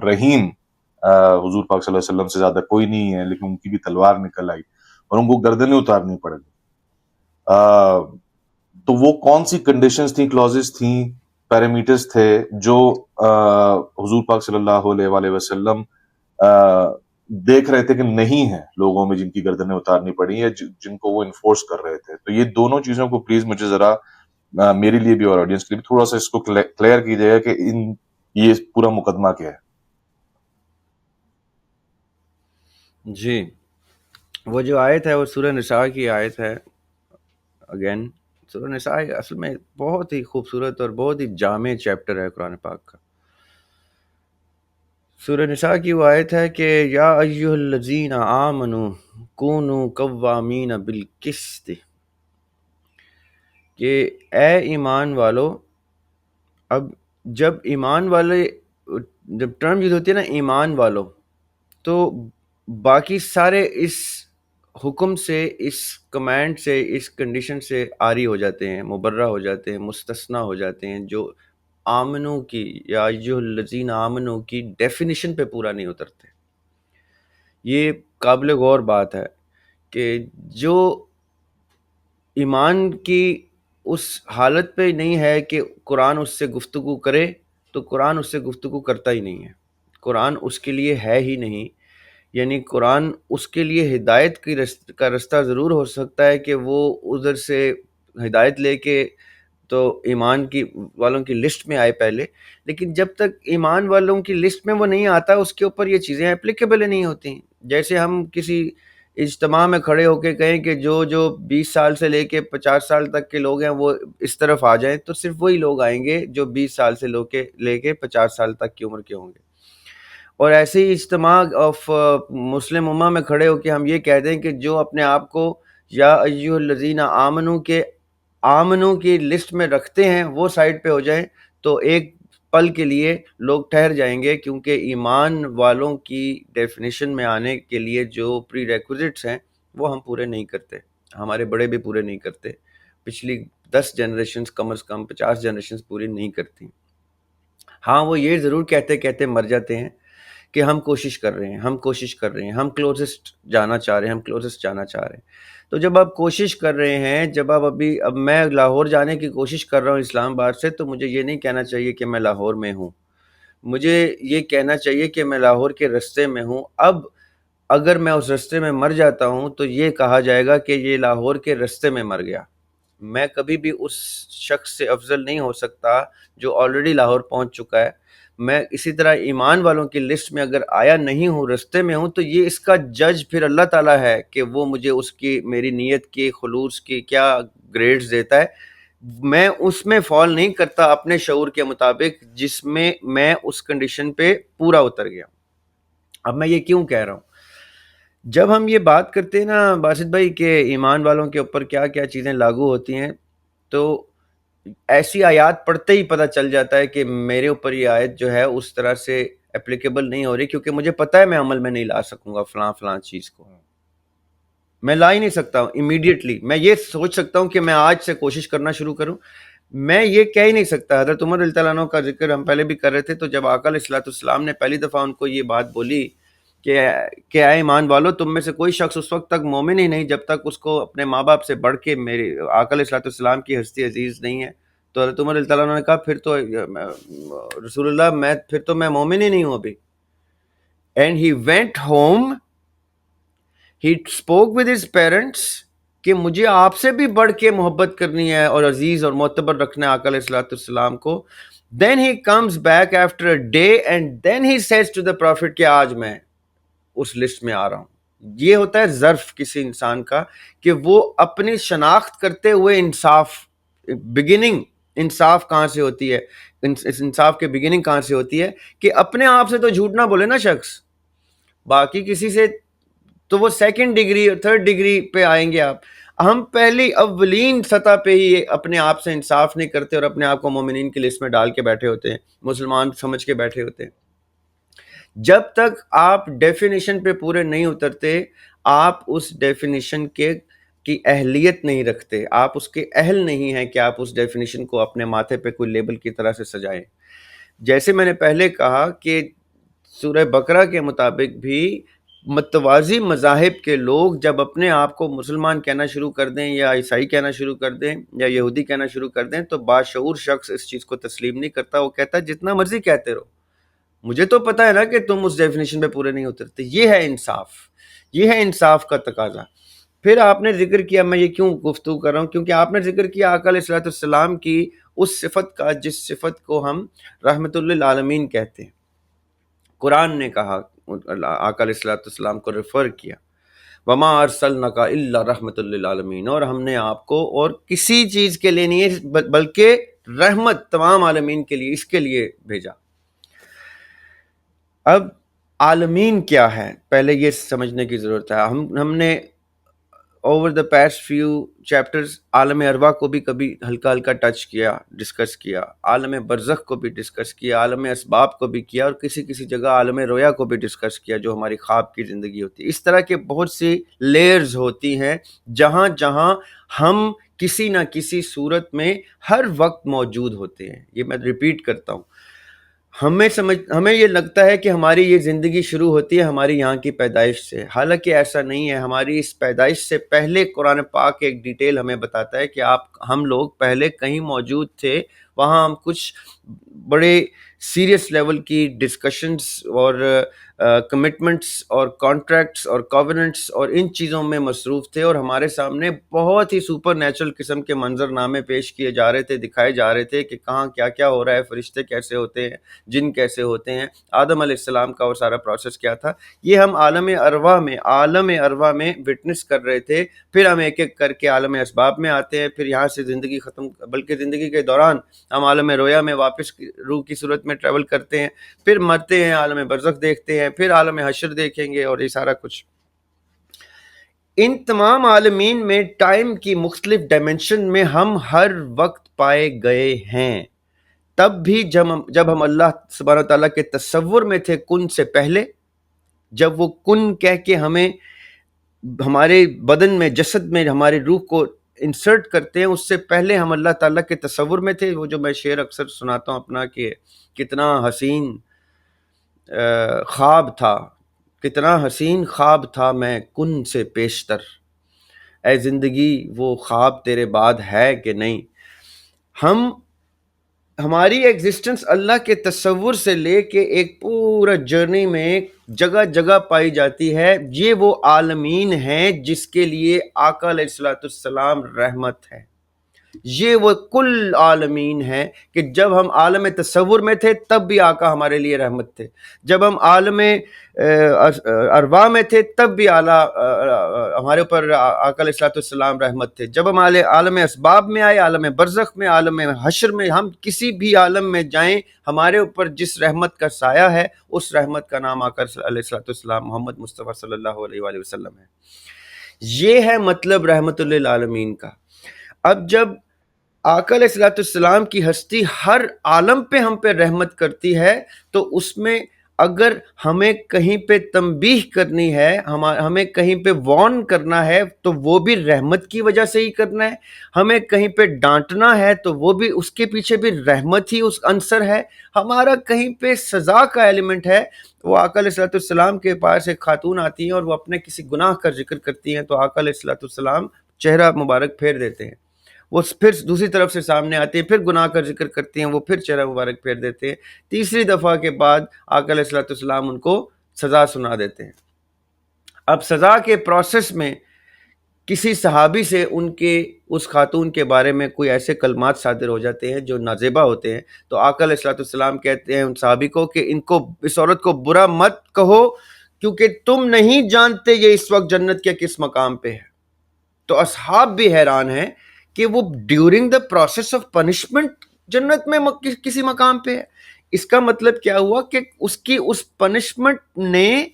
رحیم حضور پاک صلی اللہ علیہ وسلم سے زیادہ کوئی نہیں ہے، لیکن ان کی بھی تلوار نکل آئی اور ان کو گردنیں اتارنی پڑ گئی. تو وہ کون سی کنڈیشنز تھیں، کلوزز تھیں، پیرامیٹرز تھے جو حضور پاک صلی اللہ علیہ وآلہ وسلم دیکھ رہے تھے کہ نہیں ہیں لوگوں میں جن کی گردنیں اتارنی پڑی یا جن کو وہ انفورس کر رہے تھے؟ تو یہ دونوں چیزوں کو پلیز مجھے ذرا میرے لیے بھی اور آڈینس کے لیے بھی تھوڑا سا اس کو کلیئر کیجیے گا کہ یہ پورا مقدمہ کیا ہے. جی، وہ جو آیت ہے وہ سورہ نساء کی آیت ہے. اگین سورہ نساء اصل میں بہت ہی خوبصورت اور بہت ہی جامع چیپٹر ہے قرآن پاک کا. سورہ نساء کی وہ آیت ہے کہ یا ایھا الذین آمنوا کونوا قوامین بالقسط، کہ اے ایمان والو. اب جب ایمان والے، جب ٹرم یوز ہوتی ہے نا ایمان والو، تو باقی سارے اس حکم سے، اس کمانڈ سے، اس کنڈیشن سے عاری ہو جاتے ہیں، مبرہ ہو جاتے ہیں، مستثنیٰ ہو جاتے ہیں، جو آمنو کی یا ایھا الذین آمنو کی ڈیفینیشن پہ پورا نہیں اترتے. یہ قابل غور بات ہے کہ جو ایمان کی اس حالت پہ نہیں ہے کہ قرآن اس سے گفتگو کرے، تو قرآن اس سے گفتگو کرتا ہی نہیں ہے. قرآن اس کے لیے ہے ہی نہیں. یعنی قرآن اس کے لیے ہدایت کا رستہ ضرور ہو سکتا ہے کہ وہ ادھر سے ہدایت لے کے تو ایمان کی والوں کی لسٹ میں آئے پہلے، لیکن جب تک ایمان والوں کی لسٹ میں وہ نہیں آتا اس کے اوپر یہ چیزیں اپلیکیبل ہی نہیں ہوتی. جیسے ہم کسی اجتماع میں کھڑے ہو کے کہیں کہ جو 20 سال سے لے کے 50 سال تک کے لوگ ہیں وہ اس طرف آ جائیں، تو صرف وہی لوگ آئیں گے جو 20 سال سے لے کے 50 سال تک کی عمر کے ہوں گے. اور ایسے ہی اجتماع آف مسلم امہ میں کھڑے ہو کے ہم یہ کہہ دیں کہ جو اپنے آپ کو یا ایھا الذین آمنو کے آمنو کی لسٹ میں رکھتے ہیں وہ سائڈ پہ ہو جائیں، تو ایک پل کے لیے لوگ ٹھہر جائیں گے، کیونکہ ایمان والوں کی ڈیفینیشن میں آنے کے لیے جو پری ریکوزٹس ہیں وہ ہم پورے نہیں کرتے، ہمارے بڑے بھی پورے نہیں کرتے. پچھلی 10 جنریشنز کم از کم 50 جنریشنز پوری نہیں کرتی. ہاں وہ یہ ضرور کہتے کہتے مر جاتے ہیں کہ ہم کوشش کر رہے ہیں، ہم کوشش کر رہے ہیں، ہم کلوزسٹ جانا چاہ رہے ہیں، ہم کلوزسٹ جانا چاہ رہے ہیں. تو جب آپ کوشش کر رہے ہیں، جب آپ اب میں لاہور جانے کی کوشش کر رہا ہوں اسلام آباد سے، تو مجھے یہ نہیں کہنا چاہیے کہ میں لاہور میں ہوں، مجھے یہ کہنا چاہیے کہ میں لاہور کے رستے میں ہوں. اب اگر میں اس رستے میں مر جاتا ہوں تو یہ کہا جائے گا کہ یہ لاہور کے رستے میں مر گیا. میں کبھی بھی اس شخص سے افضل نہیں ہو سکتا جو آلریڈی لاہور پہنچ چکا ہے. میں اسی طرح ایمان والوں کی لسٹ میں اگر آیا نہیں ہوں، رستے میں ہوں، تو یہ اس کا جج پھر اللہ تعالیٰ ہے کہ وہ مجھے اس کی میری نیت کی خلوص کی کیا گریڈز دیتا ہے. میں اس میں فال نہیں کرتا اپنے شعور کے مطابق جس میں میں اس کنڈیشن پہ پورا اتر گیا. اب میں یہ کیوں کہہ رہا ہوں؟ جب ہم یہ بات کرتے ہیں نا باسط بھائی کہ ایمان والوں کے اوپر کیا کیا چیزیں لاگو ہوتی ہیں، تو ایسی آیات پڑھتے ہی پتہ چل جاتا ہے کہ میرے اوپر یہ آیت جو ہے اس طرح سے اپلیکیبل نہیں ہو رہی، کیونکہ مجھے پتہ ہے میں عمل میں نہیں لا سکوں گا فلاں فلاں چیز کو، میں لا ہی نہیں سکتا ہوں امیڈیٹلی. میں یہ سوچ سکتا ہوں کہ میں آج سے کوشش کرنا شروع کروں، میں یہ کہہ ہی نہیں سکتا. حضرت عمر رضی اللہ عنہ کا ذکر ہم پہلے بھی کر رہے تھے، تو جب آقا علیہ الصلوۃ والسلام نے پہلی دفعہ ان کو یہ بات بولی کہ اے ایمان والو، تم میں سے کوئی شخص اس وقت تک مومن ہی نہیں جب تک اس کو اپنے ماں باپ سے بڑھ کے میرے آقا علیہ الصلوۃ والسلام کی ہستی عزیز نہیں ہے. تو حضرت عمر رضی اللہ عنہ نے کہا پھر تو رسول اللہ پھر تو میں مومن ہی نہیں ہوں ابھی. And he went home, he spoke with his parents کہ مجھے آپ سے بھی بڑھ کے محبت کرنی ہے اور عزیز اور معتبر رکھنا ہے آقا علیہ الصلوۃ والسلام کو. Then he comes back after a day and then he says to the prophet کہ آج میں اس لسٹ میں آ رہا ہوں. یہ ہوتا ہے ظرف کسی انسان کا کہ وہ اپنی شناخت کرتے ہوئے انصاف، بگننگ انصاف کہاں سے ہوتی ہے، اس انصاف کے بگننگ کہاں سے ہوتی ہے کہ اپنے آپ سے تو جھوٹ نہ بولے نا شخص، باقی کسی سے تو وہ سیکنڈ ڈگری اور تھرڈ ڈگری پہ آئیں گے آپ. ہم پہلی اولین سطح پہ ہی اپنے آپ سے انصاف نہیں کرتے اور اپنے آپ کو مومنین کی لسٹ میں ڈال کے بیٹھے ہوتے ہیں، مسلمان سمجھ کے بیٹھے ہوتے ہیں. جب تک آپ ڈیفینیشن پہ پورے نہیں اترتے، آپ اس ڈیفینیشن کی اہلیت نہیں رکھتے، آپ اس کے اہل نہیں ہیں کہ آپ اس ڈیفینیشن کو اپنے ماتھے پہ کوئی لیبل کی طرح سے سجائیں. جیسے میں نے پہلے کہا کہ سورہ بقرہ کے مطابق بھی متوازی مذاہب کے لوگ جب اپنے آپ کو مسلمان کہنا شروع کر دیں یا عیسائی کہنا شروع کر دیں یا یہودی کہنا شروع کر دیں، تو باشعور شخص اس چیز کو تسلیم نہیں کرتا. وہ کہتا ہے جتنا مرضی کہتے رہو، مجھے تو پتا ہے نا کہ تم اس ڈیفینیشن پہ پورے نہیں اترتے. یہ ہے انصاف، یہ ہے انصاف کا تقاضا. پھر آپ نے ذکر کیا، میں یہ کیوں گفتگو کر رہا ہوں، کیونکہ آپ نے ذکر کیا آقا علیہ الصلوۃ والسلام کی اس صفت کا جس صفت کو ہم رحمت للعالمین کہتے ہیں. قرآن نے کہا، آقا علیہ الصلوۃ والسلام کو ریفر کیا، وما ارسلناک الا رحمت للعالمین، اور ہم نے آپ کو اور کسی چیز کے لیے نہیں بلکہ رحمت تمام عالمین کے لیے، اس کے لیے بھیجا. اب عالمین کیا ہے پہلے یہ سمجھنے کی ضرورت ہے. ہم نے over the past few chapters عالم ارواح کو بھی کبھی ہلکا ہلکا ٹچ کیا، ڈسکس کیا، عالم برزخ کو بھی ڈسکس کیا، عالم اسباب کو بھی کیا، اور کسی جگہ عالم رویا کو بھی ڈسکس کیا جو ہماری خواب کی زندگی ہوتی ہے. اس طرح کے بہت سی لیئرز ہوتی ہیں جہاں جہاں ہم کسی نہ کسی صورت میں ہر وقت موجود ہوتے ہیں. یہ میں ریپیٹ کرتا ہوں، ہمیں یہ لگتا ہے کہ ہماری یہ زندگی شروع ہوتی ہے ہماری یہاں کی پیدائش سے، حالانکہ ایسا نہیں ہے. ہماری اس پیدائش سے پہلے قرآن پاک ایک ڈیٹیل ہمیں بتاتا ہے کہ ہم لوگ پہلے کہیں موجود تھے، وہاں ہم کچھ بڑے سیریس لیول کی ڈسکشنز اور کمٹمنٹس اور کانٹریکٹس اور کووننٹس اور ان چیزوں میں مصروف تھے، اور ہمارے سامنے بہت ہی سپر نیچرل قسم کے منظر نامے پیش کیے جا رہے تھے، دکھائے جا رہے تھے کہ کہاں کیا کیا ہو رہا ہے، فرشتے کیسے ہوتے ہیں، جن کیسے ہوتے ہیں، آدم علیہ السلام کا وہ سارا پروسیس کیا تھا. یہ ہم عالم ارواح میں وٹنس کر رہے تھے. پھر ہم ایک ایک کر کے عالم اسباب میں آتے ہیں، پھر یہاں سے زندگی ختم، بلکہ زندگی کے دوران ہم عالم رویا میں واپس روح کی صورت میں ٹریول کرتے ہیں، پھر مرتے ہیں، عالم برزخ دیکھتے ہیں، پھر عالم حشر دیکھیں گے، اور یہ سارا کچھ. ان تمام عالمین میں ٹائم کی مختلف ڈائمنشن میں ہم ہر وقت پائے گئے ہیں. تب بھی جب ہم اللہ سبحانہ تعالیٰ کے تصور میں تھے کن سے پہلے، جب وہ کن کہہ کے ہمیں ہمارے بدن میں، جسد میں ہماری روح کو انسرٹ کرتے ہیں اس سے پہلے ہم اللہ تعالیٰ کے تصور میں تھے. وہ جو میں شعر اکثر سناتا ہوں اپنا کہ کتنا حسین خواب تھا، کتنا حسین خواب تھا میں کن سے پیشتر، اے زندگی وہ خواب تیرے بعد ہے کہ نہیں. ہماری ایگزسٹنس اللہ کے تصور سے لے کے ایک پورا جرنی میں جگہ جگہ پائی جاتی ہے. یہ وہ عالمین ہیں جس کے لیے آقا علیہ الصلوۃ والسلام رحمت ہے. یہ وہ کل عالمین ہیں کہ جب ہم عالم تصور میں تھے تب بھی آقا ہمارے لیے رحمت تھے، جب ہم عالم ارواح میں تھے تب بھی ہمارے اوپر آقا علیہ الصلوۃ والسلام رحمت تھے، جب ہم عالم اسباب میں آئے، عالم برزخ میں، عالم حشر میں، ہم کسی بھی عالم میں جائیں، ہمارے اوپر جس رحمت کا سایہ ہے اس رحمت کا نام آقا علیہ الصلوۃ والسلام محمد مصطفیٰ صلی اللہ علیہ وآلہ وسلم ہے. یہ ہے مطلب رحمت للعالمین کا. اب جب آقا علیہ الصلوۃ والسلام کی ہستی ہر عالم پہ ہم پہ رحمت کرتی ہے تو اس میں اگر ہمیں کہیں پہ تنبیہ کرنی ہے، ہمیں کہیں پہ وارن کرنا ہے تو وہ بھی رحمت کی وجہ سے ہی کرنا ہے، ہمیں کہیں پہ ڈانٹنا ہے تو وہ بھی اس کے پیچھے بھی رحمت ہی اس عنصر ہے، ہمارا کہیں پہ سزا کا ایلیمنٹ ہے. وہ آقا علیہ الصلوۃ والسلام کے پاس ایک خاتون آتی ہیں اور وہ اپنے کسی گناہ کا ذکر کرتی ہیں تو آقا علیہ الصلوۃ والسلام چہرہ مبارک پھیر دیتے ہیں. وہ پھر دوسری طرف سے سامنے آتے ہیں، پھر گناہ کا ذکر کرتے ہیں، وہ پھر چہرہ مبارک پھیر دیتے ہیں. تیسری دفعہ کے بعد آقا علیہ الصلوۃ والسلام ان کو سزا سنا دیتے ہیں. اب سزا کے پروسیس میں کسی صحابی سے ان کے اس خاتون کے بارے میں کوئی ایسے کلمات صادر ہو جاتے ہیں جو نازیبہ ہوتے ہیں تو آقا علیہ الصلوۃ والسلام کہتے ہیں ان صحابی کو کہ اس عورت کو برا مت کہو کیونکہ تم نہیں جانتے یہ اس وقت جنت کے کس مقام پہ ہے. تو اصحاب بھی حیران ہیں کہ وہ during the process of punishment جنت میں کسی مقام پہ ہے. اس کا مطلب کیا ہوا کہ اس کی اس پنشمنٹ نے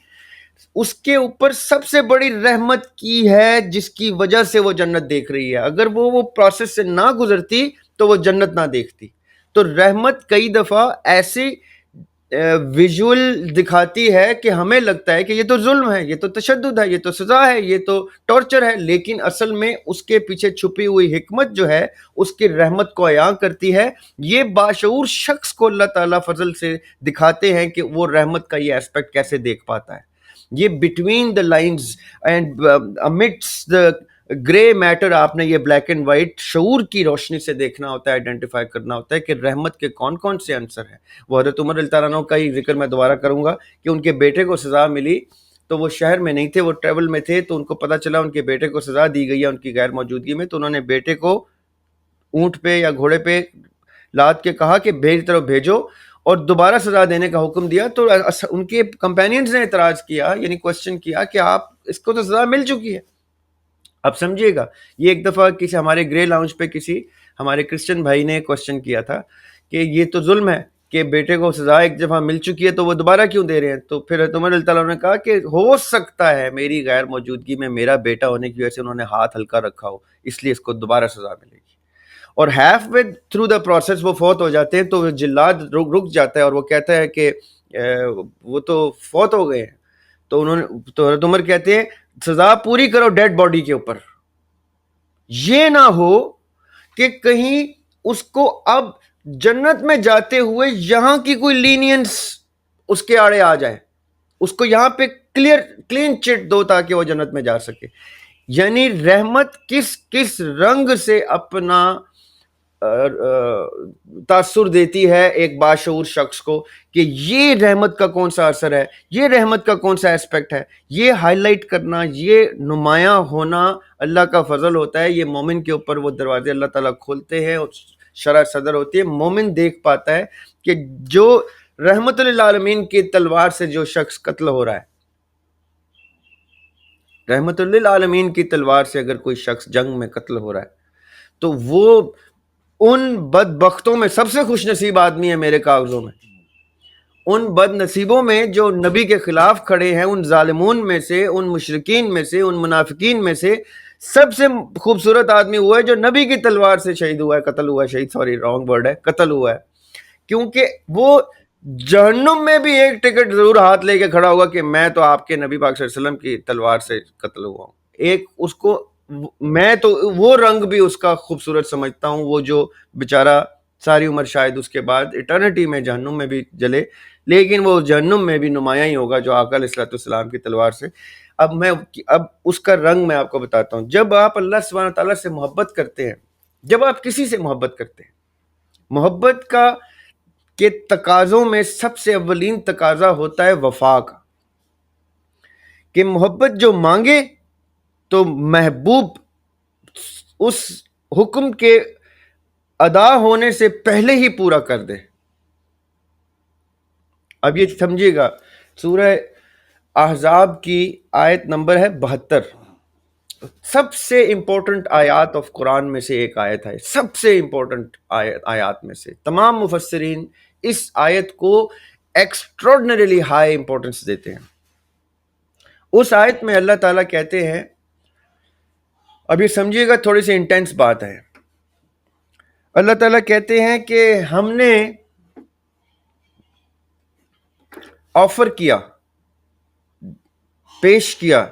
اس کے اوپر سب سے بڑی رحمت کی ہے جس کی وجہ سے وہ جنت دیکھ رہی ہے. اگر وہ پروسیس سے نہ گزرتی تو وہ جنت نہ دیکھتی. تو رحمت کئی دفعہ ایسی ویژول دکھاتی ہے کہ ہمیں لگتا ہے کہ یہ تو ظلم ہے، یہ تو تشدد ہے، یہ تو سزا ہے، یہ تو ٹارچر ہے، لیکن اصل میں اس کے پیچھے چھپی ہوئی حکمت جو ہے اس کی رحمت کو عیاں کرتی ہے. یہ باشعور شخص کو اللہ تعالیٰ فضل سے دکھاتے ہیں کہ وہ رحمت کا یہ ایسپیکٹ کیسے دیکھ پاتا ہے. یہ between the lines and omits the grey matter آپ نے یہ بلیک اینڈ وائٹ شعور کی روشنی سے دیکھنا ہوتا ہے، آئیڈینٹیفائی کرنا ہوتا ہے کہ رحمت کے کون کون سے عنصر ہیں. وہ حضرت عمر رضی اللہ عنہ کا ہی ذکر میں دوبارہ کروں گا کہ ان کے بیٹے کو سزا ملی تو وہ شہر میں نہیں تھے، وہ ٹریول میں تھے، تو ان کو پتہ چلا ان کے بیٹے کو سزا دی گئی ہے ان کی غیر موجودگی میں. تو انہوں نے بیٹے کو اونٹ پہ یا گھوڑے پہ لاد کے کہا کہ طرف بھیجو اور دوبارہ سزا دینے کا حکم دیا. تو ان کے کمپینینز نے اعتراض کیا، یعنی کوشچن کیا کہ آپ اس کو تو سزا مل چکی ہے. اب سمجھیے گا، یہ ایک دفعہ کسی ہمارے گرے لاؤنج پہ کسی ہمارے کرسچن بھائی نے کوشچن کیا تھا کہ یہ تو ظلم ہے کہ بیٹے کو سزا ایک دفعہ مل چکی ہے تو وہ دوبارہ کیوں دے رہے ہیں. تو پھر حضرت عمر رضی اللہ عنہ نے کہا کہ ہو سکتا ہے میری غیر موجودگی میں میرا بیٹا ہونے کی وجہ سے انہوں نے ہاتھ ہلکا رکھا ہو، اس لیے اس کو دوبارہ سزا ملے گی. اور half way through the process وہ فوت ہو جاتے ہیں تو جلاد رک جاتا ہے اور وہ کہتا ہے کہ وہ تو فوت ہو گئے ہیں. تو حضرت عمر کہتے ہیں سزا پوری کرو ڈیڈ باڈی کے اوپر، یہ نہ ہو کہ کہیں اس کو اب جنت میں جاتے ہوئے یہاں کی کوئی لینینس اس کے آڑے آ جائے، اس کو یہاں پہ کلین چٹ دو تاکہ وہ جنت میں جا سکے. یعنی رحمت کس رنگ سے اپنا تاثر دیتی ہے ایک باشعور شخص کو کہ یہ رحمت کا کون سا اثر ہے، یہ رحمت کا کون سا ایسپیکٹ ہے. یہ ہائی لائٹ کرنا، یہ نمایاں ہونا اللہ کا فضل ہوتا ہے. یہ مومن کے اوپر وہ دروازے اللہ تعالیٰ کھولتے ہیں اور شرح صدر ہوتی ہے. مومن دیکھ پاتا ہے کہ جو رحمت للعالمین کی تلوار سے جو شخص قتل ہو رہا ہے، رحمت للعالمین کی تلوار سے اگر کوئی شخص جنگ میں قتل ہو رہا ہے تو وہ ان بدبختوں میں سب سے خوش نصیب آدمی ہے میرے کاغذوں میں. ان بد نصیبوں میں جو نبی کے خلاف کھڑے ہیں، ان ظالمون میں سے، ان مشرکین میں سے، ان منافقین میں سے سب سے خوبصورت آدمی ہوا ہے جو نبی کی تلوار سے شہید ہوا ہے، قتل ہوا ہے، شہید سوری رانگ ورڈ ہے، قتل ہوا ہے. کیونکہ وہ جہنم میں بھی ایک ٹکٹ ضرور ہاتھ لے کے کھڑا ہوگا کہ میں تو آپ کے نبی پاک صلی اللہ علیہ وسلم کی تلوار سے قتل ہوا ہوں. ایک اس کو میں تو وہ رنگ بھی اس کا خوبصورت سمجھتا ہوں، وہ جو بیچارہ ساری عمر شاید اس کے بعد ایٹرنٹی میں جہنم میں بھی جلے، لیکن وہ جہنم میں بھی نمایاں ہی ہوگا جو آقا علیہ الصلوۃ والسلام کی تلوار سے۔ اب اس کا رنگ میں آپ کو بتاتا ہوں۔ جب آپ اللہ سبحانہ تعالیٰ سے محبت کرتے ہیں، جب آپ کسی سے محبت کرتے ہیں، محبت کے تقاضوں میں سب سے اولین تقاضا ہوتا ہے وفا کا، کہ محبت جو مانگے تو محبوب اس حکم کے ادا ہونے سے پہلے ہی پورا کر دے۔ اب یہ سمجھیے گا، سورہ احزاب کی آیت نمبر ہے 72، سب سے امپورٹنٹ آیات آف قرآن میں سے ایک آیت ہے، سب سے امپورٹنٹ آیات میں سے۔ تمام مفسرین اس آیت کو ایکسٹراڈنریلی ہائی امپورٹنس دیتے ہیں۔ اس آیت میں اللہ تعالیٰ کہتے ہیں، اب یہ سمجھیے گا تھوڑی سی انٹینس بات ہے، اللہ تعالیٰ کہتے ہیں کہ ہم نے آفر کیا، پیش کیا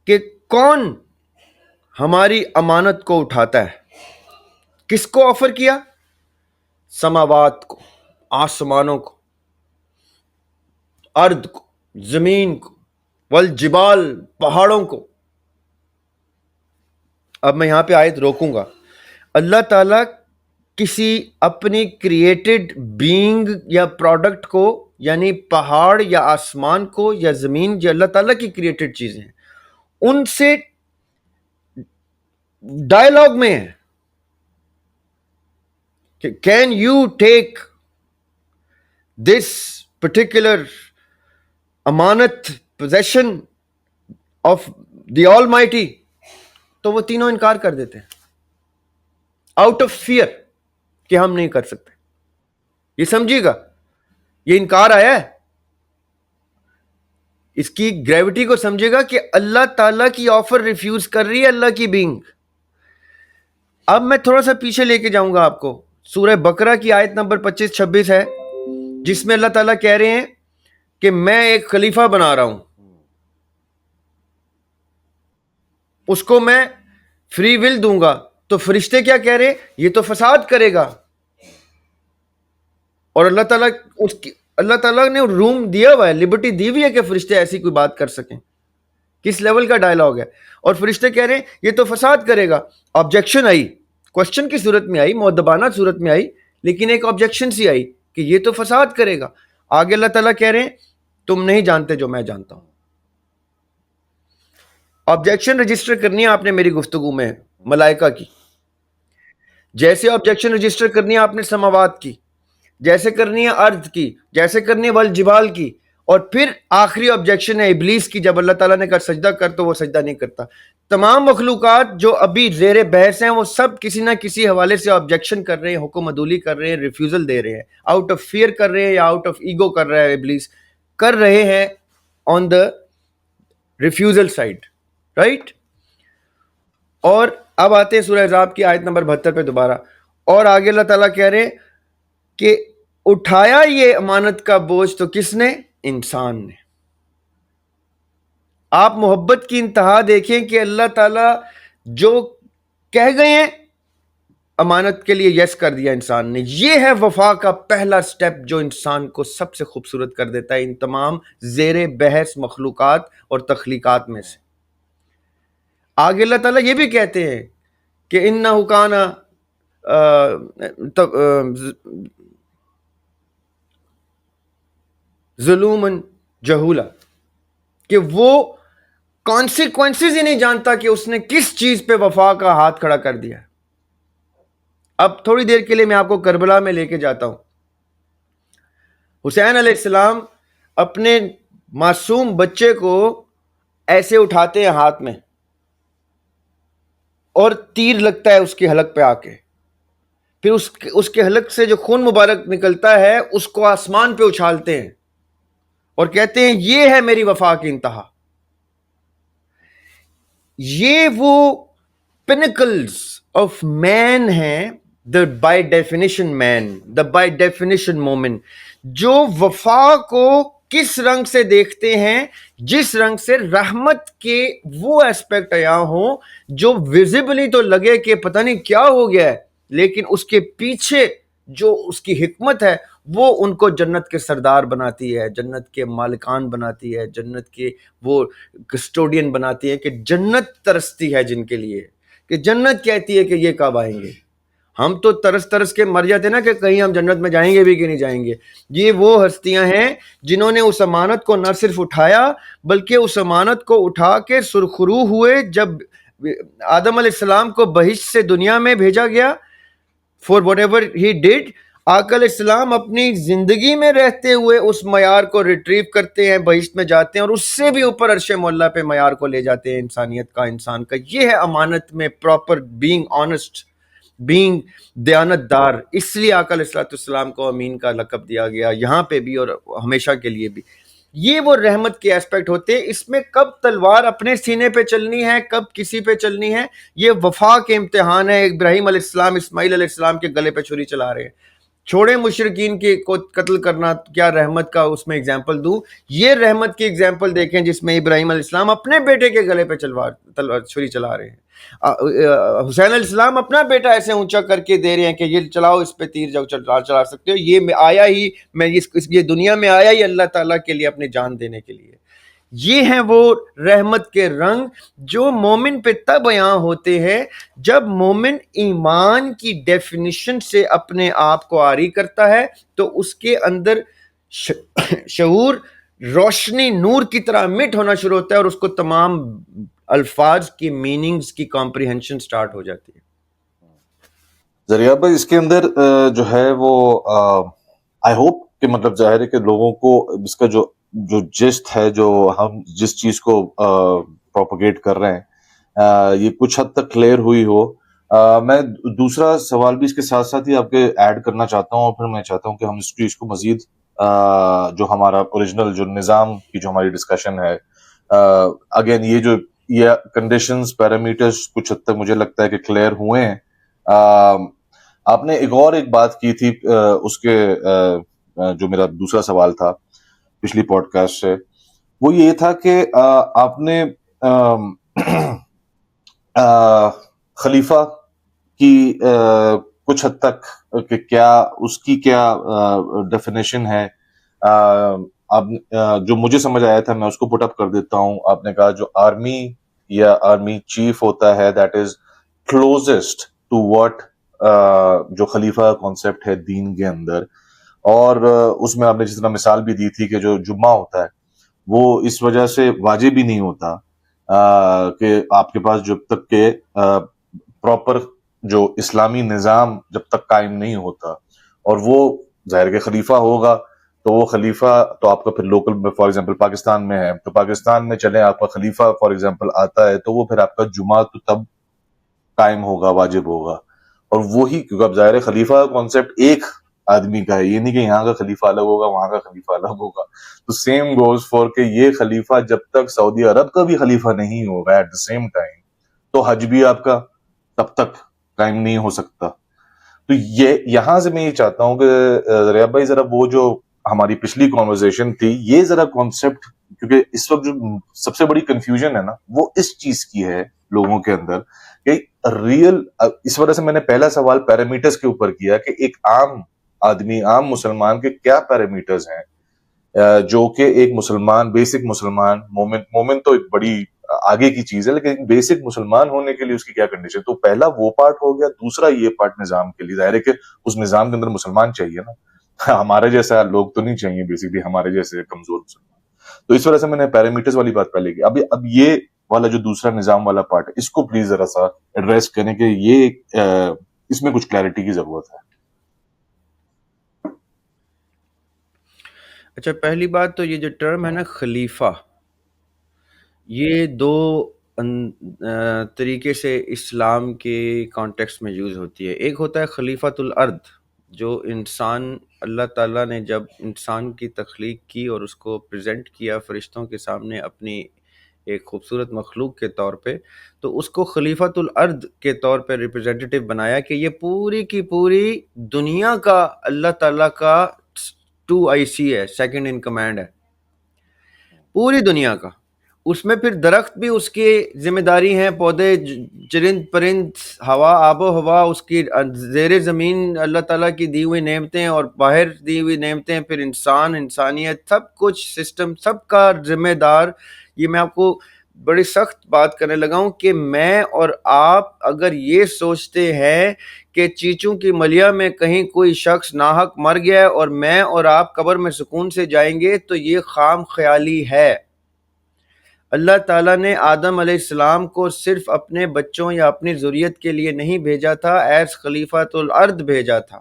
کہ کون ہماری امانت کو اٹھاتا ہے۔ کس کو آفر کیا؟ سماوات کو، آسمانوں کو، ارض کو، زمین کو، والجبال، پہاڑوں کو۔ اب میں یہاں پہ آیت روکوں گا۔ اللہ تعالیٰ کسی اپنی کریٹڈ بینگ یا پروڈکٹ کو، یعنی پہاڑ یا آسمان کو یا زمین، جو اللہ تعالیٰ کی کریٹڈ چیزیں ہیں، ان سے ڈائلاگ میں ہے کہ can you take this particular امانت position of the Almighty, تو وہ تینوں انکار کر دیتے ہیں آؤٹ آف فیئر کہ ہم نہیں کر سکتے۔ یہ سمجھیے گا، یہ انکار آیا ہے، اس کی گریوٹی کو سمجھے گا کہ اللہ تعالیٰ کی آفر ریفیوز کر رہی ہے اللہ کی بینگ۔ اب میں تھوڑا سا پیچھے لے کے جاؤں گا آپ کو، سورہ بقرہ کی آیت نمبر 25-26 ہے، جس میں اللہ تعالیٰ کہہ رہے ہیں کہ میں ایک خلیفہ بنا رہا ہوں، اس کو میں فری ول دوں گا۔ تو فرشتے کیا کہہ رہے ہیں؟ یہ تو فساد کرے گا۔ اور اللہ تعالیٰ نے روم دیا ہوا ہے، لبرٹی دی ہوئی ہے کہ فرشتے ایسی کوئی بات کر سکیں۔ کس لیول کا ڈائلاگ ہے؟ اور فرشتے کہہ رہے ہیں یہ تو فساد کرے گا۔ آبجیکشن آئی، کوشچن کی صورت میں آئی، مؤدبانہ صورت میں آئی، لیکن ایک آبجیکشن سی آئی کہ یہ تو فساد کرے گا۔ آگے اللہ تعالیٰ کہہ رہے ہیں تم نہیں جانتے جو میں جانتا ہوں۔ آبجیکشن رجسٹر کرنی ہے آپ نے میری گفتگو میں ملائکہ کی، جیسے آبجیکشن رجسٹر کرنی ہے آپ نے سماوات کی، جیسے کرنی ہے ارض کی، جیسے کرنی ہے والجبال کی، اور پھر آخری آبجیکشن ہے ابلیس کی۔ جب اللہ تعالیٰ نے کہا سجدہ کر تو وہ سجدہ نہیں کرتا۔ تمام مخلوقات جو ابھی زیر بحث ہیں وہ سب کسی نہ کسی حوالے سے آبجیکشن کر رہے ہیں، حکم عدولی کر رہے ہیں، ریفیوزل دے رہے ہیں، آؤٹ آف فیئر کر رہے ہیں یا آؤٹ آف ایگو کر رہا ہے ابلیس، کر رہے ہیں آن دا ریفیوزل سائڈ، رائٹ۔ اور اب آتے ہیں سورہ احزاب کی آیت نمبر 72 پہ دوبارہ، اور آگے اللہ تعالیٰ کہہ رہے ہیں کہ اٹھایا یہ امانت کا بوجھ تو کس نے؟ انسان نے۔ آپ محبت کی انتہا دیکھیں کہ اللہ تعالیٰ جو کہہ گئے ہیں امانت کے لیے یس کر دیا انسان نے۔ یہ ہے وفا کا پہلا سٹیپ جو انسان کو سب سے خوبصورت کر دیتا ہے ان تمام زیر بحث مخلوقات اور تخلیقات میں سے۔ آگے اللہ تعالیٰ یہ بھی کہتے ہیں کہ انہ کان ظلومن جہولا، کہ وہ کانسیکوینسز ہی نہیں جانتا کہ اس نے کس چیز پہ وفا کا ہاتھ کھڑا کر دیا۔ اب تھوڑی دیر کے لیے میں آپ کو کربلا میں لے کے جاتا ہوں۔ حسین علیہ السلام اپنے معصوم بچے کو ایسے اٹھاتے ہیں ہاتھ میں، اور تیر لگتا ہے اس کے حلق پہ آ کے، پھر اس کے حلق سے جو خون مبارک نکلتا ہے اس کو آسمان پہ اچھالتے ہیں اور کہتے ہیں یہ ہے میری وفا کی انتہا۔ یہ وہ پینیکلز آف مین ہیں، the by definition man, the by definition مومن، جو وفا کو کس رنگ سے دیکھتے ہیں؟ جس رنگ سے رحمت کے وہ ایسپیکٹ عیاں ہوں جو ویزیبلی تو لگے کہ پتہ نہیں کیا ہو گیا ہے، لیکن اس کے پیچھے جو اس کی حکمت ہے وہ ان کو جنت کے سردار بناتی ہے، جنت کے مالکان بناتی ہے، جنت کے وہ کسٹوڈین بناتی ہے، کہ جنت ترستی ہے جن کے لیے، کہ جنت کہتی ہے کہ یہ کب آئیں گے۔ ہم تو ترس ترس کے مر جاتے نا کہ کہیں ہم جنت میں جائیں گے بھی کہ نہیں جائیں گے۔ یہ وہ ہستیاں ہیں جنہوں نے اس امانت کو نہ صرف اٹھایا بلکہ اس امانت کو اٹھا کے سرخرو ہوئے جب آدم علیہ السلام کو بہشت سے دنیا میں بھیجا گیا for what ever he did, آقا علیہ السلام اپنی زندگی میں رہتے ہوئے اس معیار کو ریٹریو کرتے ہیں، بہشت میں جاتے ہیں اور اس سے بھی اوپر عرش معلیٰ پہ معیار کو لے جاتے ہیں انسانیت کا، انسان کا۔ یہ ہے امانت میں پراپر بینگ آنےسٹ، بینگ دیانت دار۔ اس لیے آقا علیہ السلام کو امین کا لقب دیا گیا یہاں پہ بھی اور ہمیشہ کے لیے بھی۔ یہ وہ رحمت کے ایسپیکٹ ہوتے ہیں۔ اس میں کب تلوار اپنے سینے پہ چلنی ہے، کب کسی پہ چلنی ہے، یہ وفا کے امتحان ہے۔ ابراہیم علیہ السلام اسماعیل علیہ السلام کے گلے پہ چھری چلا رہے ہیں، چھوڑے مشرکین کے کو قتل کرنا، کیا رحمت کا اس میں اگزامپل دوں؟ یہ رحمت کی اگزامپل دیکھیں جس میں ابراہیم علیہ السلام اپنے بیٹے کے گلے پہ تلوار چھری چلا رہے ہیں۔ حسین علیہ السلام اپنا بیٹا ایسے اونچا کر کے دے رہے ہیں کہ یہ چلاؤ، اس پہ تیر جاؤ چلا سکتے ہو، یہ آیا ہی میں یہ دنیا میں آیا ہی اللہ تعالیٰ کے لیے اپنی جان دینے کے لیے۔ یہ ہیں وہ رحمت کے رنگ جو مومن پہ تب بیاں ہوتے ہیں جب مومن ایمان کی ڈیفینیشن سے اپنے آپ کو عاری کرتا ہے تو اس کے اندر شعور روشنی نور کی طرح مٹ ہونا شروع ہوتا ہے اور اس کو تمام الفاظ کی میننگز کی کمپریہنشن سٹارٹ ہو جاتی ہے۔ ذریعہ بھائی اس کے اندر جو ہے وہ آئی ہوپ کہ مطلب ظاہر ہے کہ لوگوں کو اس کا جو جسٹ ہے، جو ہم جس چیز کو پروپیگیٹ کر رہے ہیں، یہ کچھ حد تک کلیئر ہوئی ہو۔ میں دوسرا سوال بھی اس کے ساتھ ساتھ ہی آپ کے ایڈ کرنا چاہتا ہوں، اور پھر میں چاہتا ہوں کہ ہم اس چیز کو مزید جو ہمارا اوریجنل جو نظام کی جو ہماری ڈسکشن ہے، اگین یہ کنڈیشنز پیرامیٹرز کچھ حد تک مجھے لگتا ہے کہ کلیئر ہوئے ہیں۔ آپ نے ایک بات کی تھی اس کے جو میرا دوسرا سوال تھا پچھلی پوڈ کاسٹ سے، وہ یہ تھا کہ آپ نے خلیفہ کی کچھ حد تک کہ کیا اس کی کیا ڈیفینیشن ہے، آپ جو مجھے سمجھ آیا تھا میں اس کو پٹ اپ کر دیتا ہوں۔ آپ نے کہا جو آرمی یا آرمی چیف ہوتا ہے that is closest to what جو خلیفہ کانسیپٹ ہے دین کے اندر، اور اس میں آپ نے جس طرح مثال بھی دی تھی کہ جو جمعہ ہوتا ہے وہ اس وجہ سے واجب ہی نہیں ہوتا کہ آپ کے پاس جب تک کہ پراپر جو اسلامی نظام جب تک قائم نہیں ہوتا، اور وہ ظاہر کہ خلیفہ ہوگا تو وہ خلیفہ تو آپ کا پھر لوکل میں فار ایگزامپل پاکستان میں ہے تو پاکستان میں چلیں آپ کا خلیفہ فار ایگزامپل آتا ہے تو وہ پھر آپ کا جمعہ تو تب قائم ہوگا، واجب ہوگا۔ اور وہی کیونکہ اب ظاہر خلیفہ کانسیپٹ ایک آدمی کا ہے، یہ نہیں کہ یہاں کا خلیفہ الگ ہوگا وہاں کا خلیفہ الگ ہوگا، تو سیم گوز فور کہ یہ خلیفہ جب تک سعودی عرب کا بھی خلیفہ نہیں ہوگا ایٹ دا سیم ٹائم تو حج بھی آپ کا تب تک قائم نہیں ہو سکتا۔ تو یہ یہاں سے میں یہ چاہتا ہوں کہ ریاب بھائی ذرا وہ جو ہماری پچھلی کانورسیشن تھی یہ ذرا کانسیپٹ، کیونکہ اس وقت جو سب سے بڑی کنفیوژن ہے نا وہ اس چیز کی ہے لوگوں کے اندر کہ ریئل، اس وجہ سے میں نے پہلا سوال پیرامیٹرز کے اوپر کیا کہ ایک عام آدمی، عام مسلمان کے کیا پیرامیٹرز ہیں جو کہ ایک مسلمان، بیسک مسلمان مومن تو ایک بڑی آگے کی چیز ہے، لیکن بیسک مسلمان ہونے کے لیے اس کی کیا کنڈیشن۔ تو پہلا وہ پارٹ ہو گیا، دوسرا یہ پارٹ نظام کے لیے، ظاہر ہے کہ اس نظام کے اندر مسلمان چاہیے نا، ہمارے جیسا لوگ تو نہیں چاہیے بیسکلی، ہمارے جیسے کمزور مسلمان۔ تو اس وجہ سے میں نے پیرامیٹرز والی بات پہلے کی۔ اب یہ والا جو دوسرا نظام والا پارٹ ہے اس کو پلیز ذرا سا ایڈریس کریں کہ یہ اس میں کچھ کلیئرٹی کی ضرورت ہے۔ اچھا، پہلی بات تو یہ جو ٹرم ہے نا خلیفہ، یہ دو طریقے سے اسلام کے کانٹیکسٹ میں یوز ہوتی ہے۔ ایک ہوتا ہے خلیفۃ الارض، جو انسان اللہ تعالیٰ نے جب انسان کی تخلیق کی اور اس کو پریزنٹ کیا فرشتوں کے سامنے اپنی ایک خوبصورت مخلوق کے طور پہ، تو اس کو خلیفۃ الارض کے طور پہ ریپرزینٹیٹیو بنایا کہ یہ پوری کی پوری دنیا کا اللہ تعالیٰ کا 2IC ہے، سیکنڈ ان کمانڈ ہے۔ پوری دنیا کا. اس میں پھر درخت بھی اس کی ذمہ داری ہیں، پودے، چرند پرند، ہوا، آب و ہوا، اس کی زیر زمین اللہ تعالیٰ کی دی ہوئی نعمتیں اور باہر دی ہوئی نعمتیں، پھر انسان، انسانیت، سب کچھ سسٹم، سب کا ذمہ دار. یہ میں آپ کو بڑی سخت بات کرنے لگا ہوں کہ میں اور آپ اگر یہ سوچتے ہیں کہ چیچوں کی ملیا میں کہیں کوئی شخص ناحق مر گیا ہے اور میں اور آپ قبر میں سکون سے جائیں گے، تو یہ خام خیالی ہے. اللہ تعالیٰ نے آدم علیہ السلام کو صرف اپنے بچوں یا اپنی ذریت کے لیے نہیں بھیجا تھا، ایز خلیفۃ الارض بھیجا تھا.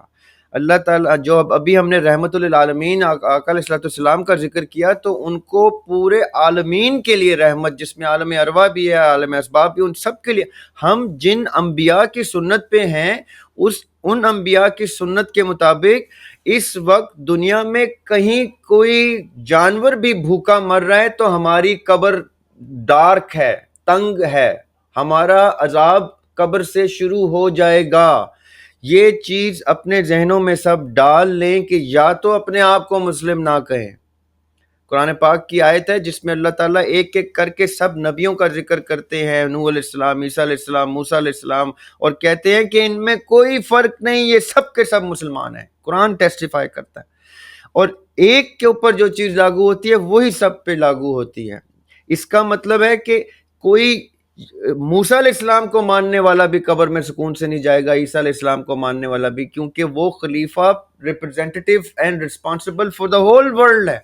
اللہ تعالیٰ جو ابھی ہم نے رحمت للعالمین آقا علیہ السلام کا ذکر کیا، تو ان کو پورے عالمین کے لیے رحمت، جس میں عالم ارواح بھی ہے، عالم اسباب بھی، ان سب کے لیے. ہم جن انبیاء کی سنت پہ ہیں، ان انبیاء کی سنت کے مطابق اس وقت دنیا میں کہیں کوئی جانور بھی بھوکا مر رہا ہے تو ہماری قبر ڈارک ہے، تنگ ہے، ہمارا عذاب قبر سے شروع ہو جائے گا. یہ چیز اپنے ذہنوں میں سب ڈال لیں کہ یا تو اپنے آپ کو مسلم نہ کہیں. قرآن پاک کی آیت ہے جس میں اللہ تعالیٰ ایک ایک کر کے سب نبیوں کا ذکر کرتے ہیں، نوح علیہ السلام، عیسیٰ علیہ السلام، موسیٰ علیہ السلام، اور کہتے ہیں کہ ان میں کوئی فرق نہیں، یہ سب کے سب مسلمان ہیں. قرآن ٹیسٹیفائی کرتا ہے، اور ایک کے اوپر جو چیز لاگو ہوتی ہے وہی سب پہ لاگو ہوتی ہے. اس کا مطلب ہے کہ کوئی موسیٰ علیہ السلام کو ماننے والا بھی قبر میں سکون سے نہیں جائے گا، عیسیٰ علیہ السلام کو ماننے والا بھی، کیونکہ وہ خلیفہ، representative and responsible for the whole world ہے.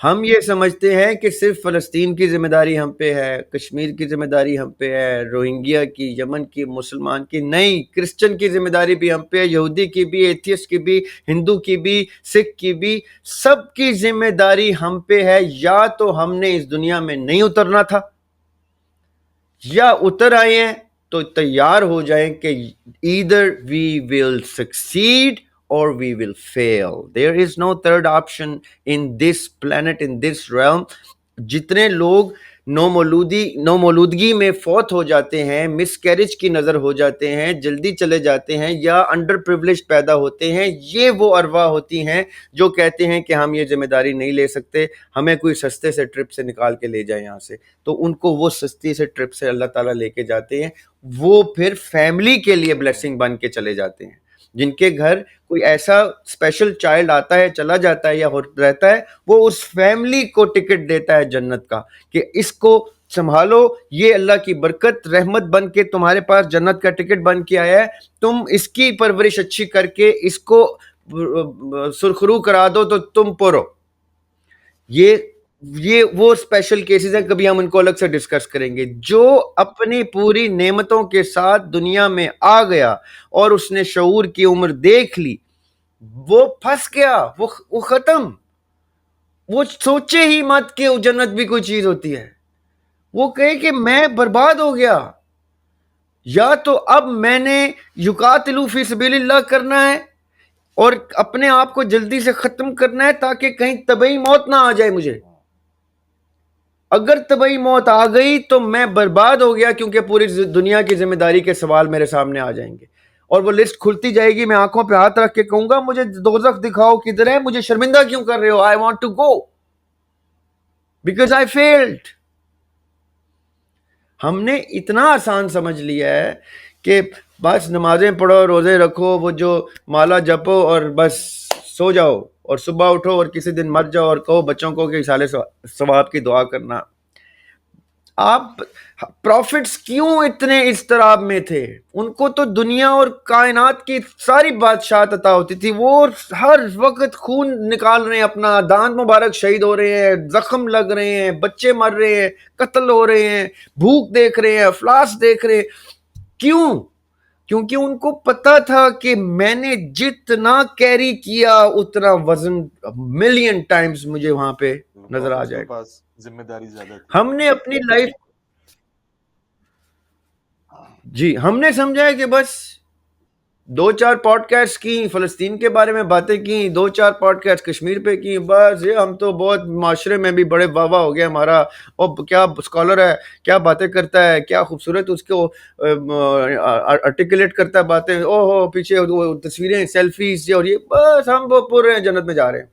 ہم یہ سمجھتے ہیں کہ صرف فلسطین کی ذمہ داری ہم پہ ہے، کشمیر کی ذمہ داری ہم پہ ہے، روہنگیا کی، یمن کی، مسلمان کی نہیں، کرسچن کی ذمہ داری بھی ہم پہ ہے، یہودی کی بھی، ایتھیسٹ کی بھی، ہندو کی بھی، سکھ کی بھی، سب کی ذمہ داری ہم پہ ہے. یا تو ہم نے اس دنیا میں نہیں اترنا تھا، یا اتر آئے ہیں تو تیار ہو جائیں کہ either we will succeed or we will fail. There is no third option in this planet, in this realm. جتنے لوگ نومولودگی میں فوت ہو جاتے ہیں، مس کیریج کی نظر ہو جاتے ہیں، جلدی چلے جاتے ہیں، یا انڈر پریولیج پیدا ہوتے ہیں، یہ وہ ارواح ہوتی ہیں جو کہتے ہیں کہ ہم یہ ذمہ داری نہیں لے سکتے، ہمیں کوئی سستے سے ٹرپ سے نکال کے لے جائیں یہاں سے. تو ان کو وہ سستی سے ٹرپ سے اللہ تعالیٰ لے کے جاتے ہیں، وہ پھر فیملی کے لیے بلیسنگ بن کے چلے جاتے ہیں. جن کے گھر کوئی ایسا اسپیشل چائلڈ آتا ہے، چلا جاتا ہے یا رہتا ہے، وہ اس فیملی کو ٹکٹ دیتا ہے جنت کا کہ اس کو سنبھالو، یہ اللہ کی برکت رحمت بن کے تمہارے پاس جنت کا ٹکٹ بن کے آیا ہے، تم اس کی پرورش اچھی کر کے اس کو سرخرو کرا دو تو تم پرو. یہ وہ اسپیشل کیسز ہیں، کبھی ہم ان کو الگ سے ڈسکس کریں گے. جو اپنی پوری نعمتوں کے ساتھ دنیا میں آ گیا اور اس نے شعور کی عمر دیکھ لی، وہ پھنس گیا، وہ ختم. وہ سوچے ہی مت کہ جنت بھی کوئی چیز ہوتی ہے، وہ کہے کہ میں برباد ہو گیا. یا تو اب میں نے یقاتلوا فی سبیل اللہ کرنا ہے اور اپنے آپ کو جلدی سے ختم کرنا ہے تاکہ کہیں طبعی موت نہ آ جائے مجھے. اگر طبعی موت آ گئی تو میں برباد ہو گیا، کیونکہ پوری دنیا کی ذمہ داری کے سوال میرے سامنے آ جائیں گے اور وہ لسٹ کھلتی جائے گی. میں آنکھوں پہ ہاتھ رکھ کے کہوں گا مجھے دوزخ دکھاؤ کدھر ہے، مجھے شرمندہ کیوں کر رہے ہو، I want to go because I failed. ہم نے اتنا آسان سمجھ لیا ہے کہ بس نمازیں پڑھو، روزے رکھو، وہ جو مالا جپو اور بس سو جاؤ اور صبح اٹھو اور کسی دن مر جاؤ اور کہو بچوں کو کہ سال ثواب کی دعا کرنا. آپ پروفٹس کیوں اتنے اضطراب میں تھے؟ ان کو تو دنیا اور کائنات کی ساری بادشاہت عطا ہوتی تھی، وہ ہر وقت خون نکال رہے ہیں، اپنا دانت مبارک شہید ہو رہے ہیں، زخم لگ رہے ہیں، بچے مر رہے ہیں، قتل ہو رہے ہیں، بھوک دیکھ رہے ہیں، افلاس دیکھ رہے ہیں. کیوں؟ کیونکہ ان کو پتا تھا کہ میں نے جتنا کیری کیا اتنا وزن ملین ٹائمز مجھے وہاں پہ نظر آ جائے گا. ذمہ داری زیادہ تھی. ہم نے اپنی لائف ہم نے سمجھا ہے کہ بس 2-4 پوڈ کاسٹ کی فلسطین کے بارے میں باتیں کی، 2-4 پوڈ کاسٹ کشمیر پہ کی، بس یہ ہم تو بہت معاشرے میں بھی بڑے واہ ہو گیا ہمارا، اور کیا اسکالر ہے، کیا باتیں کرتا ہے، کیا خوبصورت اس کو آرٹیکولیٹ کرتا ہے باتیں، او ہو پیچھے تصویریں، سیلفیز، اور یہ بس ہم وہ پورے جنت میں جا رہے ہیں.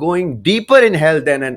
going deeper in hell than an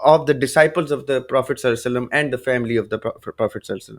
of the disciples of the Prophet ﷺ and the family of the Prophet ﷺ.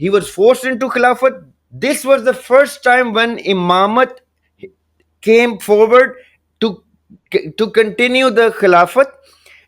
he was forced into Khilafat. This was the first time when Imamat came forward to continue the Khilafat,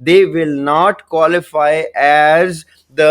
they will not qualify as the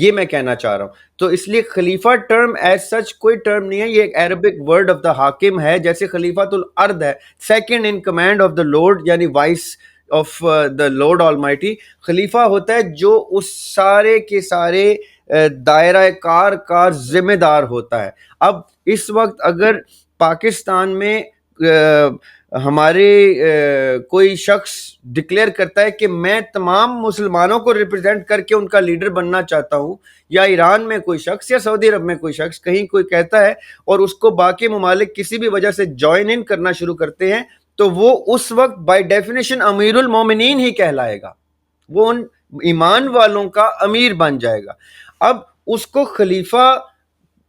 یہ میں کہنا چاہ رہا ہوں. تو اس لیے خلیفہ ٹرم ایز سچ کوئی ٹرم نہیں ہے, یہ ایک عربک ورڈ آف دا حاکم ہے, جیسے خلیفۃ الارض ہے, second in command of the Lord, یعنی vice of the Lord Almighty. خلیفہ ہوتا ہے جو اس سارے کے سارے دائرہ کار کا ذمہ دار ہوتا ہے. اب اس وقت اگر پاکستان میں ہمارے کوئی شخص ڈکلیئر کرتا ہے کہ میں تمام مسلمانوں کو ریپرزینٹ کر کے ان کا لیڈر بننا چاہتا ہوں, یا ایران میں کوئی شخص یا سعودی عرب میں کوئی شخص کہیں کوئی کہتا ہے اور اس کو باقی ممالک کسی بھی وجہ سے جوائن ان کرنا شروع کرتے ہیں, تو وہ اس وقت بائی ڈیفینیشن امیر المومنین ہی کہلائے گا, وہ ان ایمان والوں کا امیر بن جائے گا. اب اس کو خلیفہ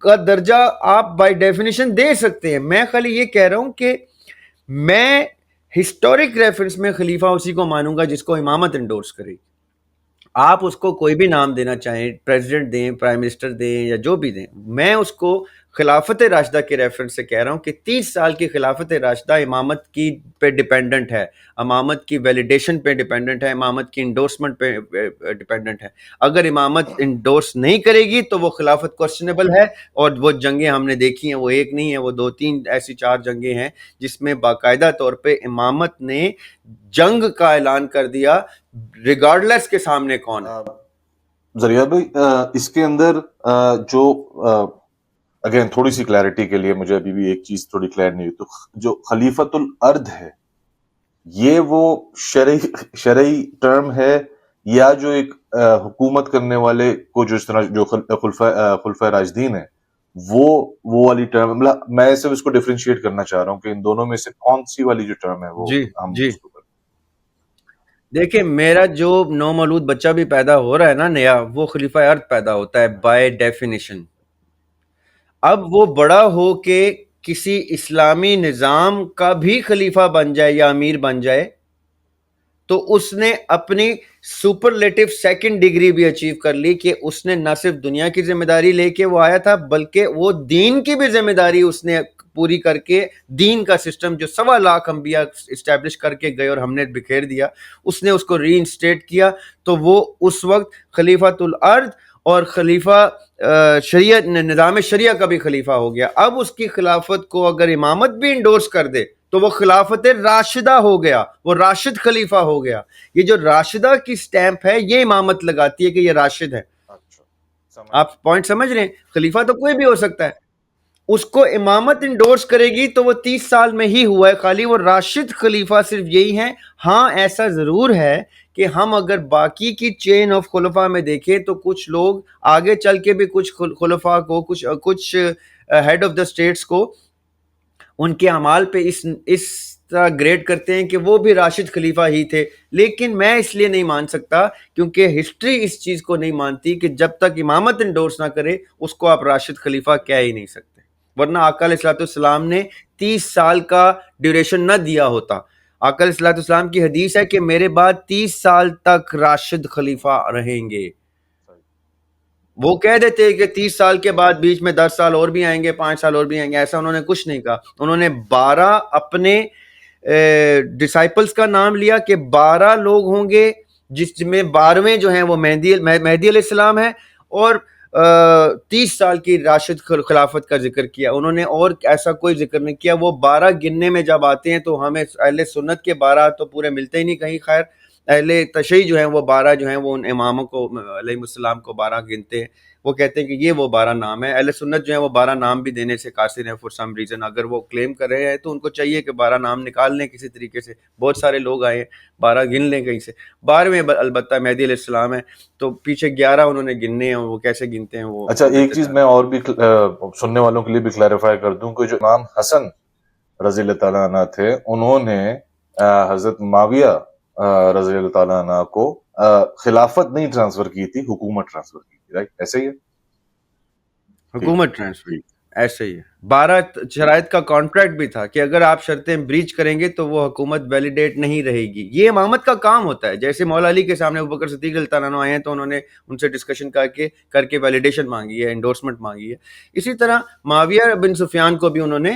کا درجہ آپ بائی ڈیفینیشن دے سکتے ہیں. میں خالی یہ کہہ رہا ہوں کہ میں ہسٹورک ریفرنس میں خلیفہ اسی کو مانوں گا جس کو امامت انڈورس کرے. آپ اس کو کوئی بھی نام دینا چاہیں, پریزیڈنٹ دیں, پرائم منسٹر دیں, یا جو بھی دیں, میں اس کو خلافت راشدہ کے ریفرنس سے کہہ رہا ہوں کہ 30 سال کی خلافت راشدہ امامت کی پہ ڈیپینڈنٹ ہے, امامت کی ویلیڈیشن پہ ڈیپینڈنٹ ہے, امامت کی انڈورسمنٹ پہ ڈیپینڈنٹ ہے. اگر امامت انڈورس نہیں کرے گی تو وہ خلافت کوسچنیبل ہے. اور وہ جنگیں ہم نے دیکھی ہیں, وہ ایک نہیں ہے, وہ 2-3 ایسی 4 جنگیں ہیں جس میں باقاعدہ طور پہ امامت نے جنگ کا اعلان کر دیا ریگارڈلیس کے سامنے کون ہے. ذریعہ بھائی, اس کے اندر جو اگین تھوڑی سی کلیئرٹی کے لیے مجھے ابھی بھی ایک چیز تھوڑی کلیئر نہیں ہوئی, تو جو خلیفۃ الارض ہے یہ وہ شرعی ٹرم ہے, یا جو ایک حکومت کرنے والے کو جو اس طرح جو خلفۂ راشدین ہے وہ والی ٹرم, مطلب میں صرف اس کو ڈیفرینشیٹ کرنا چاہ رہا ہوں کہ ان دونوں میں سے کون سی والی جو ٹرم ہے وہ ہم جی دیکھیں, میرا جو نو مولود بچہ بھی پیدا ہو رہا ہے نا نیا, وہ خلیفہ ارض پیدا ہوتا ہے بائی ڈیفینیشن. اب وہ بڑا ہو کے کسی اسلامی نظام کا بھی خلیفہ بن جائے یا امیر بن جائے تو اس نے اپنی سپرلیٹو سیکنڈ ڈگری بھی اچیو کر لی, کہ اس نے نہ صرف دنیا کی ذمہ داری لے کے وہ آیا تھا, بلکہ وہ دین کی بھی ذمہ داری اس نے پوری کر کے دین کا سسٹم جو 1.25 لاکھ انبیاء اسٹیبلش کر کے گئے اور ہم نے بکھیر دیا, اس نے اس کو ری انسٹیٹ کیا. تو وہ اس وقت خلیفۃ الارض اور خلیفہ شریعت نظام شریعہ کا بھی خلیفہ ہو گیا. اب اس کی خلافت کو اگر امامت بھی انڈورس کر دے تو وہ خلافت راشدہ ہو گیا, وہ راشد خلیفہ ہو گیا. یہ جو راشدہ کی سٹیمپ ہے یہ امامت لگاتی ہے کہ یہ راشد ہے. آپ پوائنٹ سمجھ رہے ہیں؟ خلیفہ تو کوئی بھی ہو سکتا ہے, اس کو امامت انڈورس کرے گی تو وہ 30 سال میں ہی ہوا ہے, خالی وہ راشد خلیفہ صرف یہی ہے. ہاں ایسا ضرور ہے کہ ہم اگر باقی کی چین آف خلفاء میں دیکھیں تو کچھ لوگ آگے چل کے بھی کچھ خلفاء کو کچھ ہیڈ آف دا اسٹیٹس کو ان کے اعمال پہ اس طرح گریڈ کرتے ہیں کہ وہ بھی راشد خلیفہ ہی تھے. لیکن میں اس لیے نہیں مان سکتا کیونکہ ہسٹری اس چیز کو نہیں مانتی کہ جب تک امامت انڈورس نہ کرے اس کو آپ راشد خلیفہ کہہ ہی نہیں سکتے. ورنہ آقا علیہ الصلوۃ والسلام نے 30 سال کا ڈیوریشن نہ دیا ہوتا. آقا علیہ الصلوۃ والسلام کی حدیث ہے کہ میرے بعد 30 سال تک راشد خلیفہ رہیں گے. وہ کہہ دیتے ہیں کہ 30 سال کے بعد بیچ میں 10 سال اور بھی آئیں گے, 5 سال اور بھی آئیں گے. ایسا انہوں نے کچھ نہیں کہا. انہوں نے 12 اپنے ڈسائپلز کا نام لیا کہ 12 لوگ ہوں گے, جس میں 12ویں جو ہیں وہ مہدی علیہ السلام ہے, اور 30 سال کی راشد خلافت کا ذکر کیا. انہوں نے اور ایسا کوئی ذکر نہیں کیا. وہ 12 گننے میں جب آتے ہیں تو ہمیں اہل سنت کے 12 تو پورے ملتے ہی نہیں کہیں. خیر اہل تشیع جو ہیں وہ 12 جو ہیں وہ ان اماموں کو علیہ السلام کو 12 گنتے ہیں. وہ کہتے ہیں کہ یہ وہ 12 نام ہیں. اہل سنت جو ہیں وہ 12 نام بھی دینے سے قاصر ہیں فور سم ریزن. اگر وہ کلیم کر رہے ہیں تو ان کو چاہیے کہ 12 نام نکال لیں کسی طریقے سے. بہت سارے لوگ آئے ہیں, 12 گن لیں کہیں سے. 12ویں البتہ مہدی علیہ السلام ہے, تو پیچھے 11 انہوں نے گننے ہیں. وہ کیسے گنتے ہیں وہ. اچھا, ایک چیز میں اور بھی سننے والوں کے لیے بھی کلیریفائی کر دوں کہ جو امام حسن رضی اللہ تعالیٰ عنہ تھے, انہوں نے حضرت معاویہ رضی اللہ تعالیٰ عنہ کو خلافت نہیں ٹرانسفر کی تھی, حکومت ٹرانسفر کی تھی, رائٹ؟ ایسے ہی ہے, حکومت ٹرانسفر ایسے ہی ہے. 12 شرائط کا کانٹریکٹ بھی تھا کہ اگر آپ شرطیں بریچ کریں گے تو وہ حکومت ویلیڈیٹ نہیں رہے گی. یہ امامت کا کام ہوتا ہے. جیسے مولا علی کے سامنے ابوبکر صدیق رضی اللہ عنہ آئے ہیں تو انہوں نے ان سے ڈسکشن کر کے ویلیڈیشن مانگی ہے, انڈورسمنٹ مانگی ہے. اسی طرح معاویہ بن سفیان کو بھی انہوں نے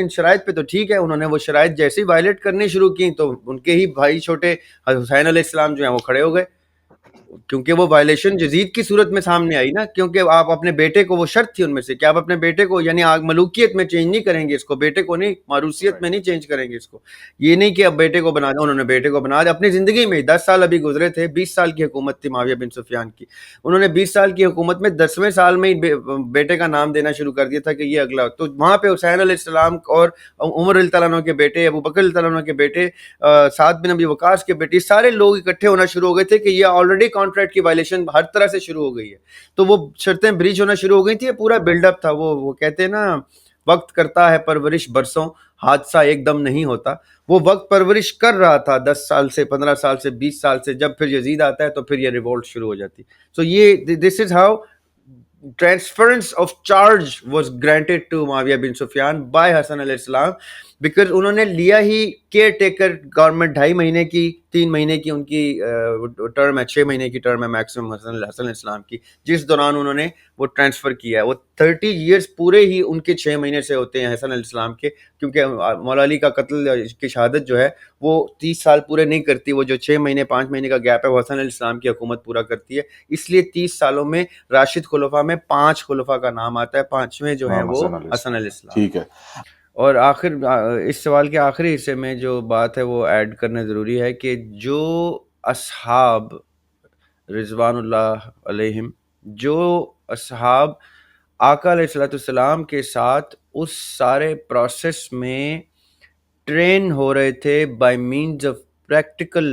ان شرائط پہ تو ٹھیک ہے. انہوں نے وہ شرائط جیسے ہی وائلیٹ کرنے شروع کی تو ان کے ہی بھائی چھوٹے حسین علیہ السلام جو ہیں وہ کھڑے ہو گئے, کیونکہ وہ وائلیشن یزید کی صورت میں سامنے آئی نا, کیونکہ آپ اپنے بیٹے کو, وہ شرط تھی ان میں سے کہ آپ اپنے بیٹے کو یعنی ملوکیت میں چینج نہیں کریں گے اس کو, بیٹے کو نہیں, ماروثیت میں نہیں چینج کریں گے اس کو. یہ نہیں کہ اب بیٹے کو بنا دیا, انہوں نے بیٹے کو بنا دیا اپنی زندگی میں. 10 سال ابھی گزرے تھے, 20 سال کی حکومت تھی معاویہ بن سفیان کی. انہوں نے 20 سال کی حکومت میں 10ویں سال میں ہی بیٹے کا نام دینا شروع کر دیا تھا کہ یہ اگلا. تو وہاں پہ حسین علیہ السلام اور عمر رضی اللہ عنہ کے بیٹے, ابو بکر رضی اللہ عنہ کے بیٹے, سعد بن ابی وقاص کے بیٹے, سارے لوگ اکٹھے ہونا شروع ہو گئے تھے کہ یہ آلریڈی کانٹریکٹ کی وائلیشن ہر طرح سے شروع ہو گئی ہے. تو وہ شرطیں بریچ ہونا شروع ہو گئی تھی. پورا بلڈ اپ تھا. وہ کہتے ہیں نا, وقت کرتا ہے پرورش برسوں, حادثہ ایک دم نہیں ہوتا. وہ وقت پرورش کر رہا تھا 10 سال سے, 15 سال سے, 20 سال سے. جب پھر یزید آتا ہے تو پھر یہ ریولٹ شروع ہو جاتی. سو یہ this is how transference of charge was granted to Muawiyah bin Sufyan by Hassan علیہ السلام, بیکاز انہوں نے لیا ہی کیئر ٹیکر گورنمنٹ 2.5 مہینے کی, 3 مہینے کی ان کی ٹرم ہے, 6 مہینے کی ٹرم ہے میکسیمم حسن علیہ السلام کی, جس دوران انہوں نے وہ ٹرانسفر کیا ہے. وہ 30 ایئرس پورے ہی ان کے 6 مہینے سے ہوتے ہیں حسن علیہ السلام کے, کیونکہ مولا علی کا قتل کی شہادت جو ہے وہ 30 سال پورے نہیں کرتی. وہ جو 6 مہینے 5 مہینے کا گیپ ہے وہ حسن علیہ السلام کی حکومت پورا کرتی ہے. اس لیے 30 سالوں میں راشد خلفاء میں 5 خلفاء کا نام آتا ہے, 5ویں جو ہیں وہ حسن علیہ السلام. ٹھیک ہے. اور آخر اس سوال کے آخری حصے میں جو بات ہے وہ ایڈ کرنا ضروری ہے کہ جو اصحاب رضوان اللہ علیہم, جو اصحاب آقا علیہ الصلوۃ والسلام کے ساتھ اس سارے پروسیس میں ٹرین ہو رہے تھے by means of practical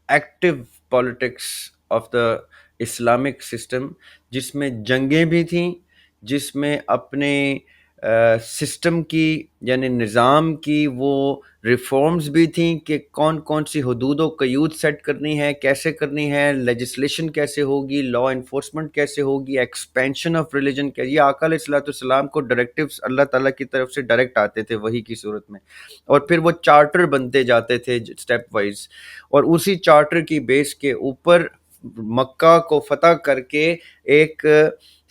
active politics of the Islamic system, جس میں جنگیں بھی تھیں, جس میں اپنے سسٹم کی یعنی نظام کی وہ ریفارمز بھی تھیں کہ کون کون سی حدود و قیود سیٹ کرنی ہے, کیسے کرنی ہے, لیجسلیشن کیسے ہوگی, لا انفورسمنٹ کیسے ہوگی, ایکسپینشن آف ریلیجن کیا. یہ آقا علیہ الصلوۃ والسلام کو ڈائریکٹیوز اللہ تعالیٰ کی طرف سے ڈائریکٹ آتے تھے وحی کی صورت میں, اور پھر وہ چارٹر بنتے جاتے تھے اسٹیپ وائز, اور اسی چارٹر کی بیس کے اوپر مکہ کو فتح کر کے ایک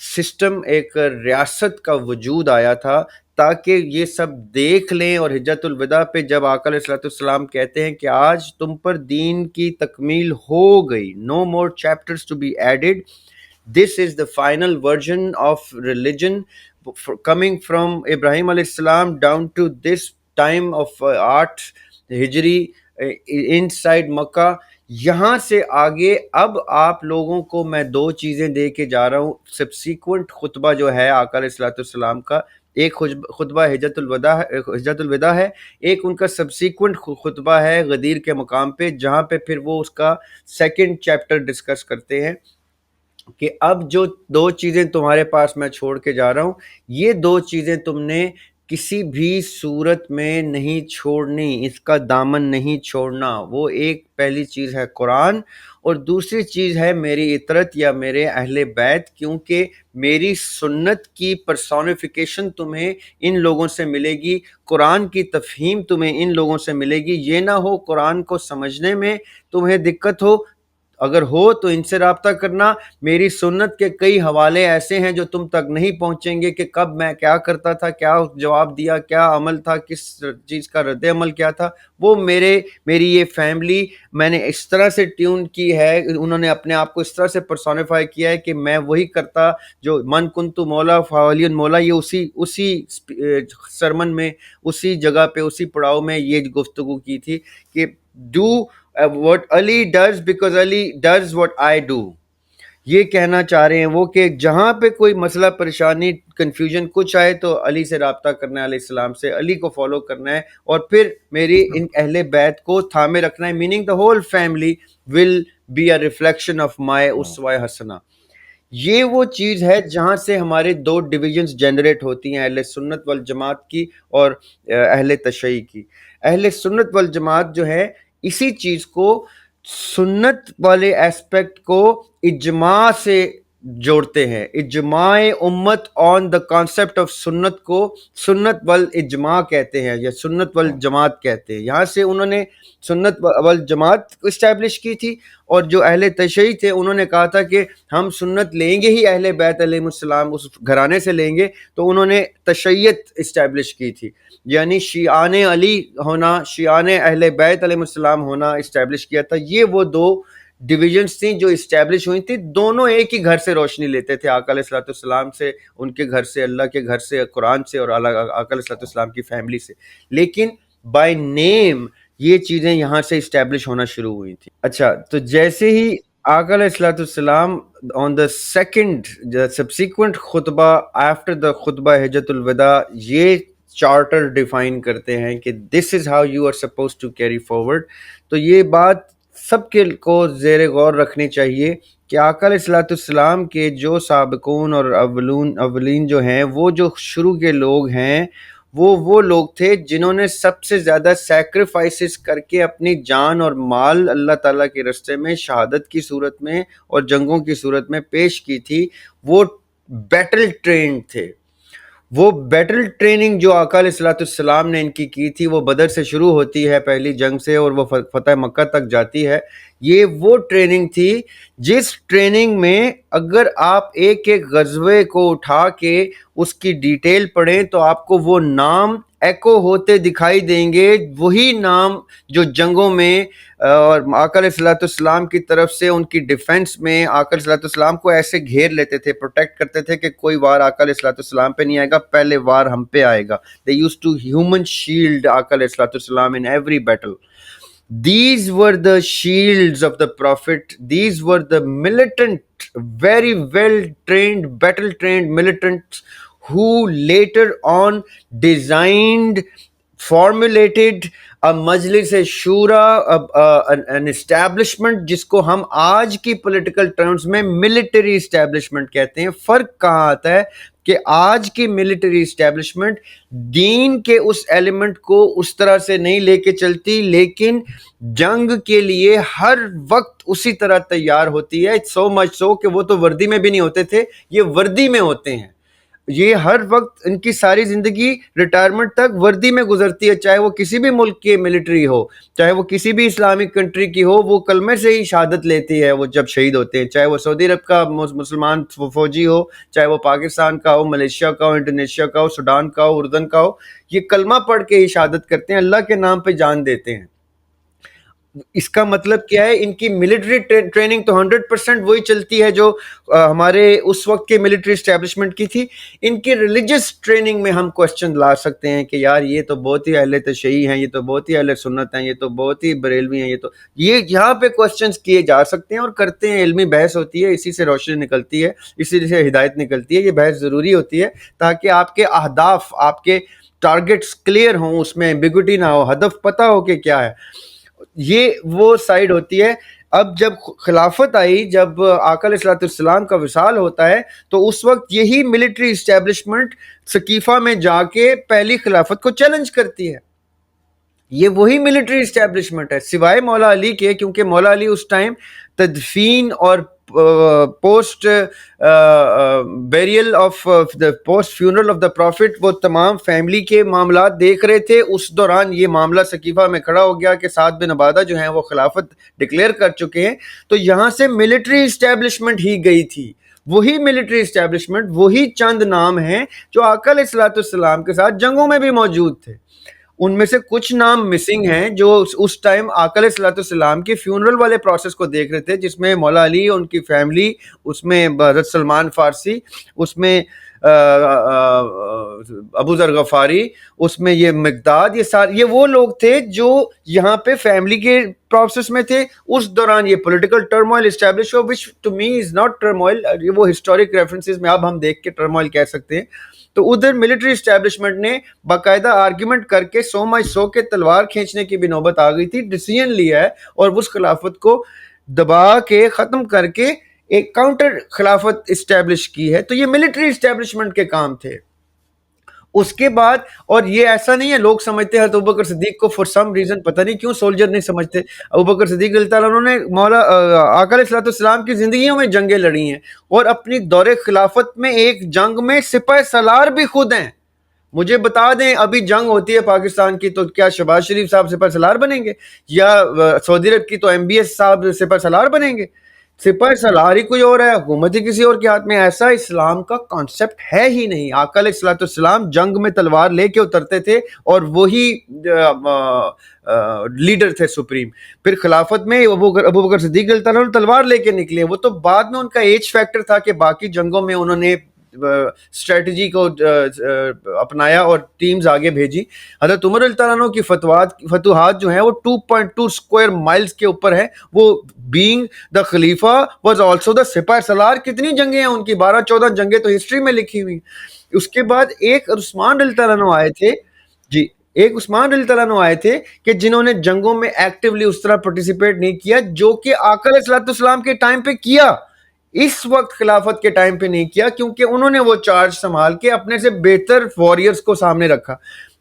سسٹم, ایک ریاست کا وجود آیا تھا تاکہ یہ سب دیکھ لیں. اور حجۃ الوداع پہ جب آقا علیہ الصلوۃ والسلام کہتے ہیں کہ آج تم پر دین کی تکمیل ہو گئی, no more chapters to be added, this is the final version of religion coming from Ibrahim علیہ السلام down to this time of 8 ہجری inside مکہ. یہاں سے آگے اب آپ لوگوں کو میں 2 چیزیں دے کے جا رہا ہوں. سبسیکوینٹ خطبہ جو ہے آقا علیہ الصلوۃ والسلام کا, ایک خطبہ حجۃ الوداع ہے, ایک ان کا سبسیکوینٹ خطبہ ہے غدیر کے مقام پہ, جہاں پہ پھر وہ اس کا 2nd چیپٹر ڈسکس کرتے ہیں کہ اب جو 2 چیزیں تمہارے پاس میں چھوڑ کے جا رہا ہوں, یہ 2 چیزیں تم نے کسی بھی صورت میں نہیں چھوڑنی, اس کا دامن نہیں چھوڑنا. وہ ایک پہلی چیز ہے قرآن, اور دوسری چیز ہے میری اطرت یا میرے اہل بیت, کیونکہ میری سنت کی پرسونیفیکیشن تمہیں ان لوگوں سے ملے گی, قرآن کی تفہیم تمہیں ان لوگوں سے ملے گی. یہ نہ ہو قرآن کو سمجھنے میں تمہیں دقت ہو, اگر ہو تو ان سے رابطہ کرنا. میری سنت کے کئی حوالے ایسے ہیں جو تم تک نہیں پہنچیں گے کہ کب میں کیا کرتا تھا, کیا جواب دیا, کیا عمل تھا, کس چیز کا رد عمل کیا تھا. وہ میری یہ فیملی میں نے اس طرح سے ٹیون کی ہے, انہوں نے اپنے آپ کو اس طرح سے پرسونیفائی کیا ہے کہ میں وہی کرتا جو من کنت مولا فعلی مولا. یہ اسی سرمن میں, اسی جگہ پہ, اسی پڑاؤ میں یہ گفتگو کی تھی کہ do what Ali does because Ali does what I do. یہ کہنا چاہ رہے ہیں وہ کہ جہاں پہ کوئی مسئلہ پریشانی کنفیوژن کچھ آئے تو علی سے رابطہ کرنا ہے, علیہ السلام سے, علی کو فالو کرنا ہے, اور پھر میری ان اہل بیت کو تھامے رکھنا ہے. Meaning the whole family will be a reflection of my اسوہ حسنہ. یہ وہ چیز ہے جہاں سے ہمارے 2 ڈویژنز جنریٹ ہوتی ہیں, اہل سنت والجماعت کی اور اہل تشیع کی. اہل سنت والجماعت جو ہے اسی چیز کو, سنت والے ایسپیکٹ کو اجماع سے جوڑتے ہیں. اجماع امت آن دا کانسیپٹ آف سنت کو سنت والاجماع کہتے ہیں یا سنت والجماعت کہتے ہیں. یہاں سے انہوں نے سنت والجماعت کو اسٹیبلش کی تھی، اور جو اہل تشیع تھے انہوں نے کہا تھا کہ ہم سنت لیں گے ہی اہل بیت علیہ السلام، اس گھرانے سے لیں گے، تو انہوں نے تشیعت اسٹیبلش کی تھی، یعنی شیعان علی ہونا، شیعان اہل بیت علیہ السلام ہونا اسٹیبلش کیا تھا. یہ وہ دو ڈویژنز تھیں جو اسٹیبلش ہوئی تھی. دونوں ایک ہی گھر سے روشنی لیتے تھے، آقا علیہ الصلوۃ والسلام سے، ان کے گھر سے، اللہ کے گھر سے، قرآن سے، اور آقا علیہ الصلوۃ والسلام کی فیملی سے. لیکن بائی نیم یہ چیزیں یہاں سے اسٹیبلش ہونا شروع ہوئی تھیں. اچھا، تو جیسے ہی آقا علیہ الصلوۃ والسلام آن دا سیکنڈ سبسیکوینٹ خطبہ آفٹر دا خطبہ حجۃ الوداع یہ چارٹر ڈیفائن کرتے ہیں کہ this is how you are suppose to carry forward. تو یہ بات سب کے کو زیر غور رکھنی چاہیے کہ آقا علیہ الصلوۃ والسلام کے جو سابقون اور اولین جو ہیں، وہ جو شروع کے لوگ ہیں، وہ لوگ تھے جنہوں نے سب سے زیادہ سیکریفائسز کر کے اپنی جان اور مال اللہ تعالیٰ کے راستے میں شہادت کی صورت میں اور جنگوں کی صورت میں پیش کی تھی. وہ بیٹل ٹرینڈ تھے. وہ بیٹل ٹریننگ جو آقا علیہ الصلوۃ والسلام نے ان کی تھی، وہ بدر سے شروع ہوتی ہے پہلی جنگ سے، اور وہ فتح مکہ تک جاتی ہے. یہ وہ ٹریننگ تھی جس ٹریننگ میں اگر آپ ایک ایک غزوے کو اٹھا کے اس کی ڈیٹیل پڑھیں تو آپ کو وہ نام ایکو ہوتے دکھائی دیں گے، وہی نام جو جنگوں میں اور آقا علیہ الصلوۃ والسلام کی طرف سے ان کی ڈیفنس میں آقا علیہ الصلوۃ والسلام کو ایسے گھیر لیتے تھے، پروٹیکٹ کرتے تھے کہ کوئی وار آقا علیہ الصلوۃ والسلام پہ نہیں آئے گا، پہلے وار ہم پہ آئے گا. They used to human shield آقا علیہ الصلوۃ والسلام in every battle. These were the shields of the Prophet. These were the militant, very well trained, battle trained militants who later on designed, formulated a مجلس شورا، an establishment جس کو ہم آج کی پولیٹیکل ٹرمز میں ملٹری اسٹیبلشمنٹ کہتے ہیں. فرق کہاں آتا ہے کہ آج کی ملٹری اسٹیبلشمنٹ دین کے اس ایلیمنٹ کو اس طرح سے نہیں لے کے چلتی، لیکن جنگ کے لیے ہر وقت اسی طرح تیار ہوتی ہے. سو مچ سو کہ وہ تو وردی میں بھی نہیں ہوتے تھے، یہ وردی میں ہوتے ہیں. یہ ہر وقت ان کی ساری زندگی ریٹائرمنٹ تک وردی میں گزرتی ہے، چاہے وہ کسی بھی ملک کی ملٹری ہو، چاہے وہ کسی بھی اسلامک کنٹری کی ہو. وہ کلمے سے ہی شہادت لیتی ہے وہ جب شہید ہوتے ہیں، چاہے وہ سعودی عرب کا مسلمان فوجی ہو، چاہے وہ پاکستان کا ہو، ملیشیا کا ہو، انڈونیشیا کا ہو، سوڈان کا ہو، اردن کا ہو. یہ کلمہ پڑھ کے ہی شہادت کرتے ہیں، اللہ کے نام پہ جان دیتے ہیں. اس کا مطلب کیا ہے؟ ان کی ملٹری ٹریننگ تو 100% وہی چلتی ہے جو ہمارے اس وقت کے ملٹری اسٹیبلشمنٹ کی تھی. ان کی ریلیجس ٹریننگ میں ہم کوسچن لا سکتے ہیں کہ یار یہ تو بہت ہی اہل تشیع ہیں، یہ تو بہت ہی اہل سنت ہیں، یہ تو بہت ہی بریلوی ہیں، یہ یہاں پہ کوسچنز کیے جا سکتے ہیں اور کرتے ہیں. علمی بحث ہوتی ہے، اسی سے روشنی نکلتی ہے، اسی سے ہدایت نکلتی ہے. یہ بحث ضروری ہوتی ہے تاکہ آپ کے اہداف، آپ کے ٹارگٹس کلیئر ہوں، اس میں ایمبیگوٹی نہ ہو، ہدف پتہ ہو کہ کیا ہے. یہ وہ سائیڈ ہوتی ہے. اب جب خلافت آئی، جب آقا علیہ الصلوۃ والسلام کا وصال ہوتا ہے، تو اس وقت یہی ملٹری اسٹیبلشمنٹ سقیفہ میں جا کے پہلی خلافت کو چیلنج کرتی ہے. یہ وہی ملٹری اسٹیبلشمنٹ ہے، سوائے مولا علی کے، کیونکہ مولا علی اس ٹائم تدفین اور post burial of the post funeral of the prophet وہ تمام فیملی کے معاملات دیکھ رہے تھے. اس دوران یہ معاملہ سقیفہ میں کھڑا ہو گیا کہ سعد بن عبادہ جو ہیں وہ خلافت ڈکلیئر کر چکے ہیں. تو یہاں سے ملٹری اسٹیبلشمنٹ ہی گئی تھی. وہی ملٹری اسٹیبلشمنٹ، وہی چند نام ہیں جو آقا علیہ الصلوۃ والسلام کے ساتھ جنگوں میں بھی موجود تھے. ان میں سے کچھ نام مسنگ ہیں جو اس ٹائم آقا علیہ الصلوۃ والسلام کے فیونرل والے پروسیس کو دیکھ رہے تھے، جس میں مولا علی، ان کی فیملی، اس میں حضرت سلمان فارسی، اس میں ابو ذر غفاری، اس میں یہ مقداد، یہ سارے یہ وہ لوگ تھے جو یہاں پہ فیملی کے پروسیس میں تھے. اس دوران یہ پولیٹیکل ٹرموائل اسٹیبلش ہو، which to me is not turmoil, وہ ہسٹورک ریفرنسز میں اب ہم دیکھ کے ٹرموائل کہہ سکتے ہیں. تو ادھر ملٹری اسٹیبلشمنٹ نے باقاعدہ آرگیومنٹ کر کے سو مچ سو کے تلوار کھینچنے کی بھی نوبت آ گئی تھی، ڈیسیژن لیا ہے اور اس خلافت کو دبا کے ختم کر کے ایک کاؤنٹر خلافت اسٹیبلش کی ہے. تو یہ ملٹری اسٹیبلشمنٹ کے کام تھے. اس کے بعد، اور یہ ایسا نہیں ہے لوگ سمجھتے ہیں حضرت ابوبکر صدیق کو فور سم ریزن، پتہ نہیں کیوں سولجر نہیں سمجھتے، ابوبکر صدیق رضی اللہ عنہ نے مولا آقا علیہ الصلوۃ والسلام کی زندگیوں میں جنگیں لڑی ہیں، اور اپنی دور خلافت میں ایک جنگ میں سپہ سالار بھی خود ہیں. مجھے بتا دیں ابھی جنگ ہوتی ہے پاکستان کی تو کیا شہباز شریف صاحب سپہ سالار بنیں گے، یا سعودی عرب کی تو ایم بی ایس صاحب سپہ سالار بنیں گے؟ سپہ سالار ہی کوئی اور ہے، حکومت ہی کسی اور کے ہاتھ میں. ایسا اسلام کا کانسیپٹ ہے ہی نہیں. آقا علیہ الصلوۃ والسلام جنگ میں تلوار لے کے اترتے تھے اور وہی لیڈر تھے سپریم. پھر خلافت میں ابو بکر صدیق رضی اللہ عنہ تلوار لے کے نکلے، وہ تو بعد میں ان کا ایج فیکٹر تھا کہ باقی جنگوں میں انہوں نے اسٹریٹجی کو اپنایا اور ٹیمز آگے بھیجی. حضرت عمر رضی اللہ عنہ کی فتوحات جو ہیں وہ 2.2 اسکوائر مائلز کے اوپر ہے. وہ بینگ دا خلیفہ واز آلسو دا سپہ سالار. کتنی جنگیں ہیں ان کی، 12-14 جنگیں تو ہسٹری میں لکھی ہوئی. اس کے بعد ایک عثمان رضی اللہ عنہ آئے تھے، جی ایک عثمان رضی اللہ عنہ آئے تھے کہ جنہوں نے جنگوں میں ایکٹیولی اس طرح پارٹیسپیٹ نہیں کیا جو کہ آقا علیہ الصلوۃ والسلام کے ٹائم پہ کیا. اس وقت خلافت کے ٹائم پہ نہیں کیا کیونکہ انہوں نے وہ چارج سنبھال کے اپنے سے بہتر واریئرز کو سامنے رکھا.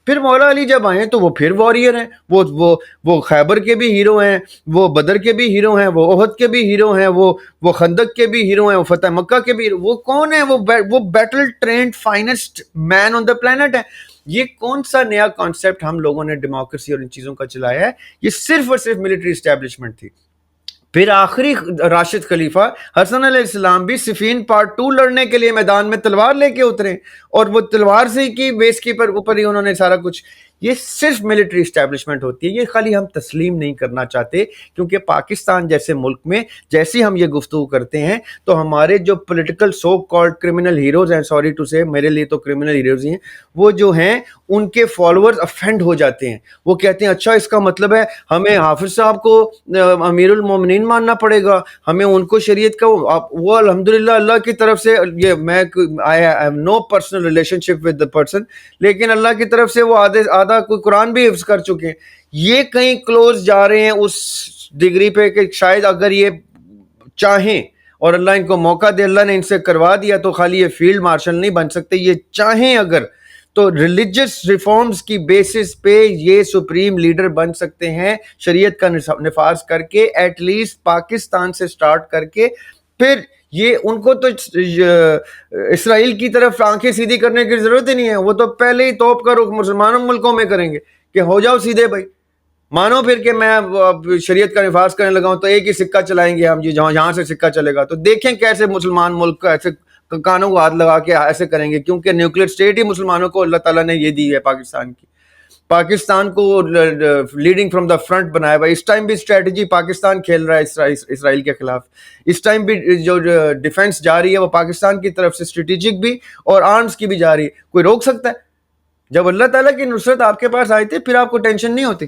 پھر مولا علی جب آئے تو وہ پھر واریئر ہیں، وہ خیبر کے بھی ہیرو ہیں، وہ بدر کے بھی ہیرو ہیں، وہ احد کے بھی ہیرو ہیں، وہ خندق کے بھی ہیرو ہیں، وہ فتح مکہ کے بھی ہیرو. وہ کون ہے؟ وہ battle trend finest main on the planet ہے. یہ کون سا نیا کانسیپٹ ہم لوگوں نے ڈیموکریسی اور ان چیزوں کا چلایا ہے؟ یہ صرف اور صرف ملٹری اسٹیبلشمنٹ تھی. پھر آخری راشد خلیفہ حسن علیہ السلام بھی صفین پارٹ 2 لڑنے کے لیے میدان میں تلوار لے کے اترے، اور وہ تلوار سے کی بیس کے اوپر ہی انہوں نے سارا کچھ. یہ صرف ملٹری اسٹیبلشمنٹ ہوتی ہے. یہ خالی ہم تسلیم نہیں کرنا چاہتے کیونکہ پاکستان جیسے ملک میں جیسی ہم یہ گفتگو کرتے ہیں تو ہمارے جو political so called criminal heroes ہیں، سوری ٹو سے میرے لیے تو کرمنل ہیروز ہی ہیں، وہ جو ہیں ان کے فالوورز افینڈ ہو جاتے ہیں. وہ کہتے ہیں اچھا اس کا مطلب ہے ہمیں حافظ صاحب کو امیر المومنین ماننا پڑے گا، ہمیں ان کو شریعت کا وہ الحمدللہ اللہ کی طرف سے، یہ میں I have no personal relation ship with the person, لیکن اللہ کی طرف سے وہ آدھا کوئی قرآن بھی حفظ کر چکے ہیں. یہ کہیں کلوز جا رہے ہیں اس ڈگری پہ کہ شاید اگر یہ چاہیں اور اللہ ان کو موقع دے، اللہ نے ان سے کروا دیا تو خالی یہ فیلڈ مارشل نہیں بن سکتے. یہ چاہیں اگر تو ریلیجس ریفارمز کی بیسس پہ یہ سپریم لیڈر بن سکتے ہیں، شریعت کا نفاذ کر کے، ایٹ لیسٹ پاکستان سے سٹارٹ کر کے. پھر یہ ان کو تو اسرائیل کی طرف آنکھیں سیدھی کرنے کی ضرورت ہی نہیں ہے. وہ تو پہلے ہی توپ کا رخ مسلمانوں ملکوں میں کریں گے کہ ہو جاؤ سیدھے بھائی، مانو پھر کہ میں شریعت کا نفاذ کرنے لگا ہوں تو ایک ہی سکہ چلائیں گے ہم، جی جہاں سے سکہ چلے گا. تو دیکھیں کیسے مسلمان ملک کا ایسے کانوں کو ہاتھ لگا کے ایسے کریں گے، کیونکہ نیوکلیر اسٹیٹ ہی مسلمانوں کو اللہ تعالیٰ نے یہ دی ہے پاکستان کی. پاکستان کو لیڈنگ فرام دا فرنٹ بنایا ہوا. اس ٹائم بھی اسٹریٹجی پاکستان کھیل رہا ہے اسرائیل کے خلاف. اس ٹائم بھی جو ڈیفنس جاری ہے وہ پاکستان کی طرف سے اسٹریٹجک بھی اور آرمز کی بھی جاری ہے. کوئی روک سکتا ہے؟ جب اللہ تعالیٰ کی نصرت آپ کے پاس آئی تھی پھر آپ کو ٹینشن نہیں ہوتی.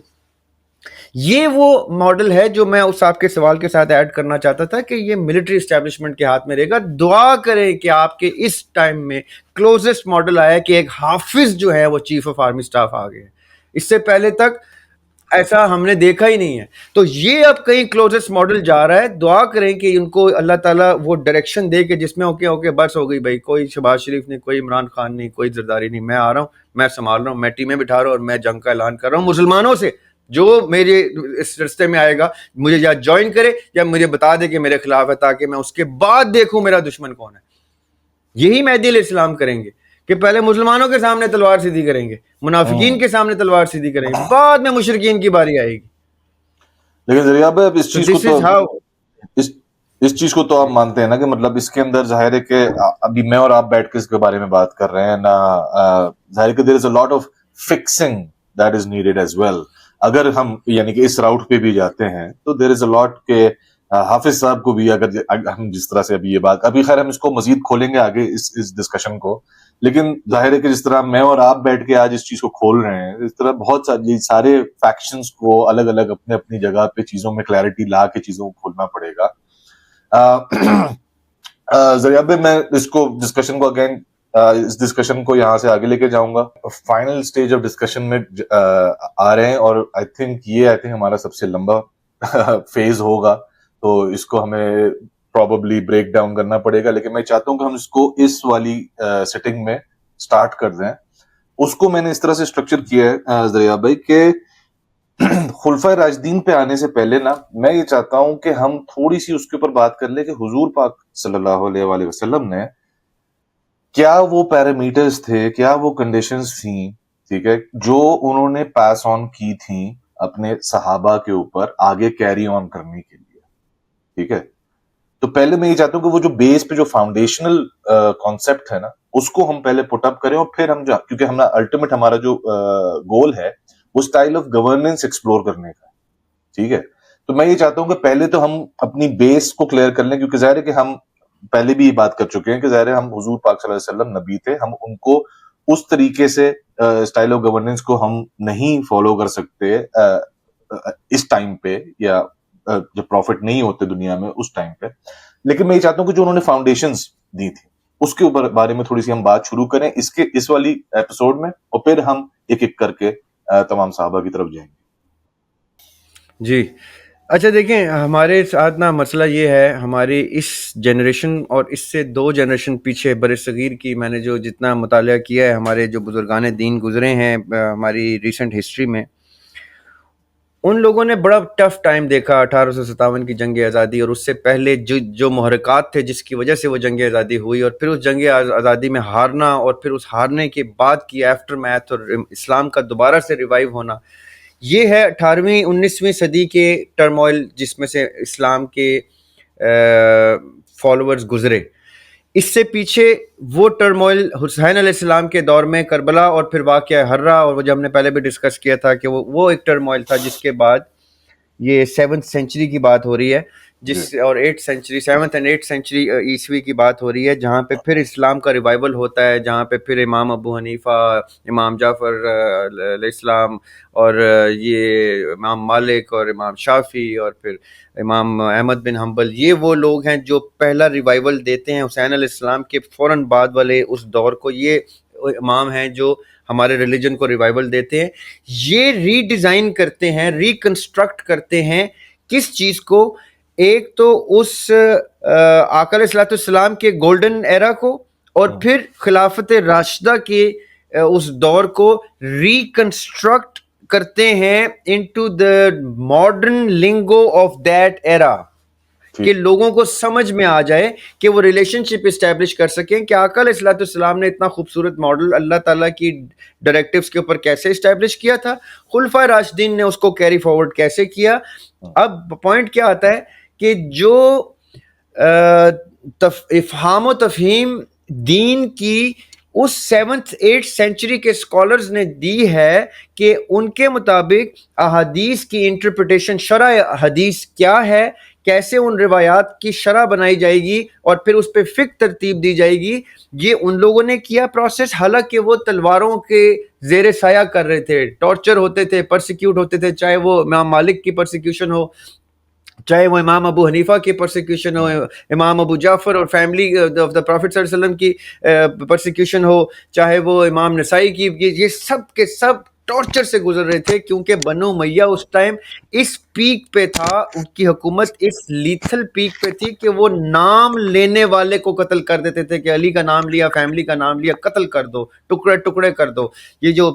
یہ وہ ماڈل ہے جو میں اس آپ کے سوال کے ساتھ ایڈ کرنا چاہتا تھا کہ یہ ملٹری اسٹیبلشمنٹ کے ہاتھ میں رہے گا. دعا کریں کہ آپ کے اس ٹائم میں کلوزسٹ ماڈل آیا کہ ایک حافظ جو ہے وہ چیف آف آرمی سٹاف آ گئے. اس سے پہلے تک ایسا ہم نے دیکھا ہی نہیں ہے. تو یہ اب کہیں کلوزسٹ ماڈل جا رہا ہے. دعا کریں کہ ان کو اللہ تعالیٰ وہ ڈائریکشن دے کہ جس میں اوکے بس ہو گئی بھائی، کوئی شہباز شریف نہیں، کوئی عمران خان نہیں، کوئی زرداری نہیں، میں آ رہا ہوں، میں سنبھال رہا ہوں، میں ٹیمیں بٹھا رہا ہوں اور میں جنگ کا اعلان کر رہا ہوں مسلمانوں سے. جو میرے اس رستے میں آئے گا مجھے یا جوائن کرے یا مجھے بتا دے کہ میرے خلاف ہے، تاکہ میں اس کے بعد دیکھوں میرا دشمن کون ہے. یہی مہدی علیہ السلام کریں گے کہ پہلے مسلمانوں کے سامنے تلوار سیدھی کریں گے، منافقین کے سامنے تلوار سیدھی کریں گے، بعد میں مشرکین کی باری آئے گی. لیکن ذریعہ بھائی اب اس چیز کو تو آپ مانتے ہیں نا کہ مطلب اس کے اندر ظاہر ہے کہ ابھی میں اور آپ بیٹھ کے اس کے بارے میں بات کر رہے ہیں نا، ظاہر ہے کہ there is a lot of fixing that is needed as well. اگر ہم یعنی کہ اس راؤٹ پہ بھی جاتے ہیں تو دیر از اے لاٹ کہ حافظ صاحب کو بھی اگر ہم جس طرح سے ابھی یہ بات، ابھی خیر ہم اس کو مزید کھولیں گے آگے اس ڈسکشن کو، لیکن ظاہر ہے کہ جس طرح میں اور آپ بیٹھ کے آج اس چیز کو کھول رہے ہیں، اس طرح بہت سارے فیکشنز کو الگ الگ اپنے اپنی جگہ پہ چیزوں میں کلیئرٹی لا کے چیزوں کو کھولنا پڑے گا. ذریعہ بھائی میں اس کو ڈسکشن کو اگین اس ڈسکشن کو یہاں سے آگے لے کے جاؤں گا. فائنل سٹیج آف ڈسکشن میں آ رہے ہیں اور آئی تھنک ہمارا سب سے لمبا فیز ہوگا، تو اس کو ہمیں پروبیبلی بریک ڈاؤن کرنا پڑے گا، لیکن میں چاہتا ہوں کہ ہم اس کو اس والی سیٹنگ میں سٹارٹ کر دیں. اس کو میں نے اس طرح سے اسٹرکچر کیا ہے زریاب بھائی کہ خلفائے راشدین پہ آنے سے پہلے نا میں یہ چاہتا ہوں کہ ہم تھوڑی سی اس کے اوپر بات کر لیں کہ حضور پاک صلی اللہ علیہ وآلہ وسلم نے کیا وہ پیرامیٹرز تھے, کیا وہ کنڈیشنز تھیں, ٹھیک ہے, جو انہوں نے پاس آن کی تھیں اپنے صحابہ کے اوپر آگے کیری آن کرنے کے لیے, ٹھیک ہے. تو پہلے میں یہ چاہتا ہوں کہ وہ جو بیس پہ جو فاؤنڈیشنل کانسیپٹ ہے نا اس کو ہم پہلے پٹ اپ کریں, اور پھر ہم کیونکہ ہم الٹیمیٹ ہمارا جو گول ہے وہ اسٹائل آف گورننس ایکسپلور کرنے کا, ٹھیک ہے. تو میں یہ چاہتا ہوں کہ پہلے تو ہم اپنی بیس کو کلیئر کر لیں, کیونکہ ظاہر ہے کہ ہم پہلے بھی یہ بات کر چکے ہیں کہ ظاہر ہے ہم حضور پاک صلی اللہ علیہ وسلم نبی تھے, ہم ان کو اس طریقے سے اسٹائل آف گورننس کو ہم نہیں فالو کر سکتے اس ٹائم پہ, یا جب پروفٹ نہیں ہوتے دنیا میں اس ٹائم پہ. لیکن میں یہ چاہتا ہوں کہ جو انہوں نے فاؤنڈیشنز دی تھی اس کے اوپر بارے میں تھوڑی سی ہم بات شروع کریں اس والی ایپیسوڈ میں, اور پھر ہم ایک ایک کر کے تمام صحابہ کی طرف جائیں گے. جی اچھا دیکھیں, ہمارے ساتھ نا مسئلہ یہ ہے, ہماری اس جنریشن اور اس سے 2 جنریشن پیچھے بر صغیر کی میں نے جو جتنا مطالعہ کیا ہے, ہمارے جو بزرگان دین گزرے ہیں ہماری ریسنٹ ہسٹری میں, ان لوگوں نے بڑا ٹف ٹائم دیکھا 1857 کی جنگ آزادی, اور اس سے پہلے جو محرکات تھے جس کی وجہ سے وہ جنگ آزادی ہوئی, اور پھر اس جنگ آزادی میں ہارنا, اور پھر اس ہارنے کے بعد کی آفٹر میتھ اور اسلام کا دوبارہ سے ریوائیو ہونا. یہ ہے 18ویں 19ویں صدی کے ٹرموائل جس میں سے اسلام کے فالوورز گزرے. اس سے پیچھے وہ ٹرموائل حسین علیہ السلام کے دور میں کربلا, اور پھر واقعہ ہررا, اور وہ جو ہم نے پہلے بھی ڈسکس کیا تھا کہ وہ ایک ٹرموائل تھا جس کے بعد یہ 7th سینچری کی بات ہو رہی ہے, اور 8th century 7th and 8th century عیسوی کی بات ہو رہی ہے, جہاں پہ پھر اسلام کا ریوائول ہوتا ہے, جہاں پہ پھر امام ابو حنیفہ, امام جعفر علیہ السلام, اور یہ امام مالک اور امام شافعی, اور پھر امام احمد بن حنبل, یہ وہ لوگ ہیں جو پہلا ریوائول دیتے ہیں حسین علیہ السلام کے فوراً بعد والے اس دور کو. یہ امام ہیں جو ہمارے ریلیجن کو ریوائول دیتے ہیں. یہ ری ڈیزائن کرتے ہیں, ریکنسٹرکٹ کرتے ہیں کس چیز کو, ایک تو اس آقا علیہ الصلوۃ والسلام کے گولڈن ایرا کو, اور پھر خلافت راشدہ کے اس دور کو ریکنسٹرکٹ کرتے ہیں into the modern lingo of that era, کہ لوگوں کو سمجھ میں آ جائے, کہ وہ ریلیشن شپ اسٹیبلش کر سکیں کہ آقا علیہ الصلوۃ والسلام نے اتنا خوبصورت ماڈل اللہ تعالیٰ کی ڈائریکٹیوز کے اوپر کیسے اسٹیبلش کیا تھا, خلفائے راشدین نے اس کو کیری فارورڈ کیسے کیا. اب پوائنٹ کیا آتا ہے کہ جو افہام و تفہیم دین کی اس 7th 8th سینچری کے اسکالرز نے دی ہے, کہ ان کے مطابق احادیث کی انٹرپریٹیشن, شرح حدیث کیا ہے, کیسے ان روایات کی شرح بنائی جائے گی, اور پھر اس پہ فقہ ترتیب دی جائے گی, یہ ان لوگوں نے کیا پروسیس. حالانکہ وہ تلواروں کے زیر سایہ کر رہے تھے, ٹارچر ہوتے تھے, پرسیکیوٹ ہوتے تھے, چاہے وہ امام مالک کی پرسیکیوشن ہو, چاہے وہ امام ابو حنیفہ کی پرسیکیوشن ہو, امام ابو جعفر اور فیملی آف دا پروفٹ صلی اللہ علیہ وسلم کی پرسیکیوشن ہو, چاہے وہ امام نسائی کی, یہ سب کے سب ٹارچر سے گزر رہے تھے, کیونکہ بنو امیہ اس ٹائم اس پیک پہ تھا, ان کی حکومت اس لیتھل پیک پہ تھی کہ وہ نام لینے والے کو قتل کر دیتے تھے, کہ علی کا نام لیا, فیملی کا نام لیا, قتل کر دو, ٹکڑے ٹکڑے کر دو. یہ جو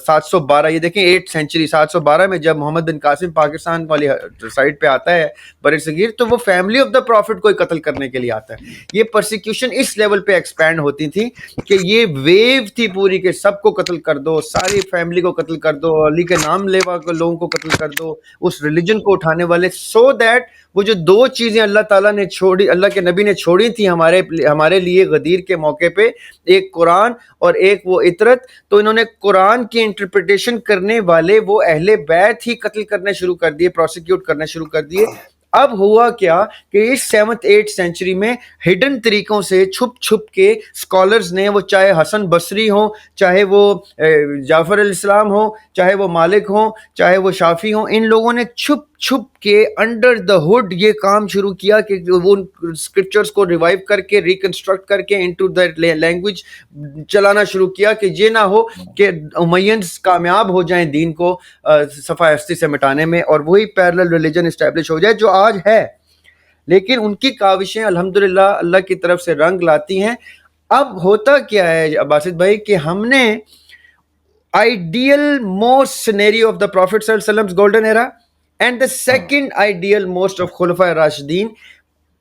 712, یہ دیکھیں 8th سینچری 712 میں جب محمد بن قاسم پاکستان والی سائڈ پہ آتا ہے بر صغیر, تو وہ فیملی آف دا پروفٹ کو قتل کرنے کے لیے آتا ہے. یہ پرسیکیوشن اس لیول پہ ایکسپینڈ ہوتی تھی کہ یہ ویو تھی پوری, کہ سب کو قتل کر دو, ساری فیملی کو قتل کر دو, علی کے نام لیوا لوگوں کو قتل کر دو, اس ریلیجن کو اٹھانے والے. سو دیٹ وہ جو 2 چیزیں اللہ تعالیٰ نے چھوڑی, اللہ کے نبی نے چھوڑی تھی ہمارے لیے غدیر کے موقع پہ, ایک قرآن اور ایک وہ اطرت, تو انہوں نے قرآن کی انٹرپریٹیشن کرنے والے وہ اہل بیت ہی قتل کرنے شروع کر دیے, پروسیکیوٹ کرنے شروع کر دیے. اب ہوا کیا کہ اس 7th 8th سینچری میں ہڈن طریقوں سے چھپ چھپ کے اسکالرز نے, وہ چاہے حسن بصری ہوں, چاہے وہ جعفر علیہ السلام ہوں, چاہے وہ مالک ہوں, چاہے وہ شافعی ہوں, ان لوگوں نے چھپ چھپ کے انڈر دا ہوڈ یہ کام شروع کیا کہ وہ اسکرپچرز کو ریوائیو کر کے, ریکنسٹرکٹ کر کے انٹو دا لینگویج چلانا شروع کیا, کہ یہ نہ ہو کہ امیینز کامیاب ہو جائیں دین کو صفحہ ہستی سے مٹانے میں, اور وہی پیرلل ریلیجن اسٹیبلش ہو جائے جو آج ہے. لیکن ان کی کاوشیں الحمدللہ اللہ کی طرف سے رنگ لاتی ہیں. اب ہوتا کیا ہے باسط بھائی, کہ ہم نے ideal most scenario of the Prophet sallallahu alaihi wasallam's golden era, and the second ideal most of Khulafa Rashidin.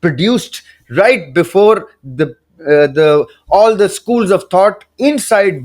produced right before the all the schools of thought inside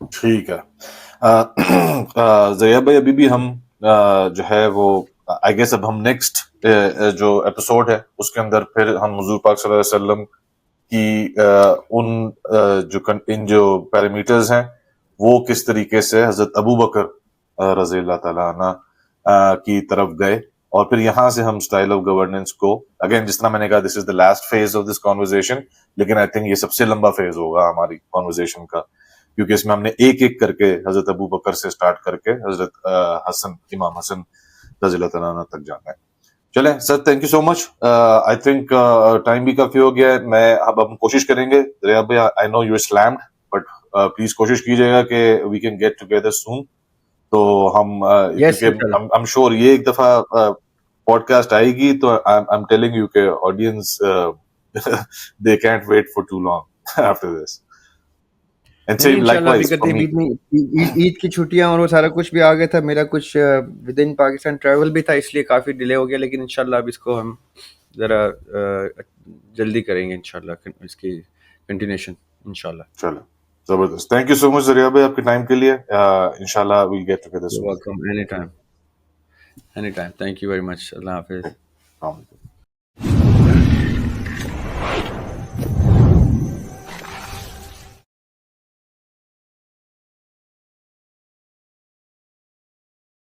ٹھیک ہے. زیا بھائی ابھی بھی ہم جو ہے وہ آئی گیس اب ہم نیکسٹ جو ایپیسوڈ ہے اس کے اندر پھر ہم حضور پاک صلی اللہ علیہ وسلم کی ان جو پیرامیٹرز ہیں وہ کس طریقے سے حضرت ابو بکر رضی اللہ تعالیٰ عنہ کی طرف گئے، اور پھر یہاں سے ہم اسٹائل آف گورننس کو اگین جس طرح میں نے کہا this is the last phase of this conversation, لیکن آئی تھنک یہ سب سے لمبا فیز ہوگا ہماری کانورزیشن کا، کیونکہ اس میں ہم نے ایک ایک کر کے حضرت ابو بکر سے سٹارٹ کر کے حضرت حسن امام حسن رضی اللہ تعالیٰ عنہ تک جانا ہے. چلیں sir, thank you so much. I think time بھی کافی ہو گیا ہے. میں اب ہم کوشش کریں گے دریا بھائی، آئی نو یو ار سلامڈ، بٹ پلیز کوشش کیجیے گا کہ وی کین گیٹ ٹوگیدر سون. تو ہم یس کیونکہ انشاءاللہ. I'm sure یہ ایک دفعہ پوڈ کاسٹ آئے گی تو I'm telling you کہ audience they can't wait for too long after this. And نہیں same انشاءاللہ ابھی likewise کرتے for ہیں me. عید میں، عید کی چھٹیاں اور وہ سارا کچھ بھی آ گیا تھا. میرا کچھ ود ان پاکستان ٹریول بھی تھا، اس لیے کافی ڈیلے ہو گیا، لیکن انشاءاللہ اب اس کو ہم ذرا جلدی کریں گے انشاءاللہ اس کی کنٹینیوشن انشاءاللہ. چلو زبردست. تھینک یو سو مچ ذریعہ بھائی آپ کے ٹائم کے لیے. انشاءاللہ we'll get together you soon. Welcome, any time, any time. Thank you very much. اللہ حافظ. السلام علیکم.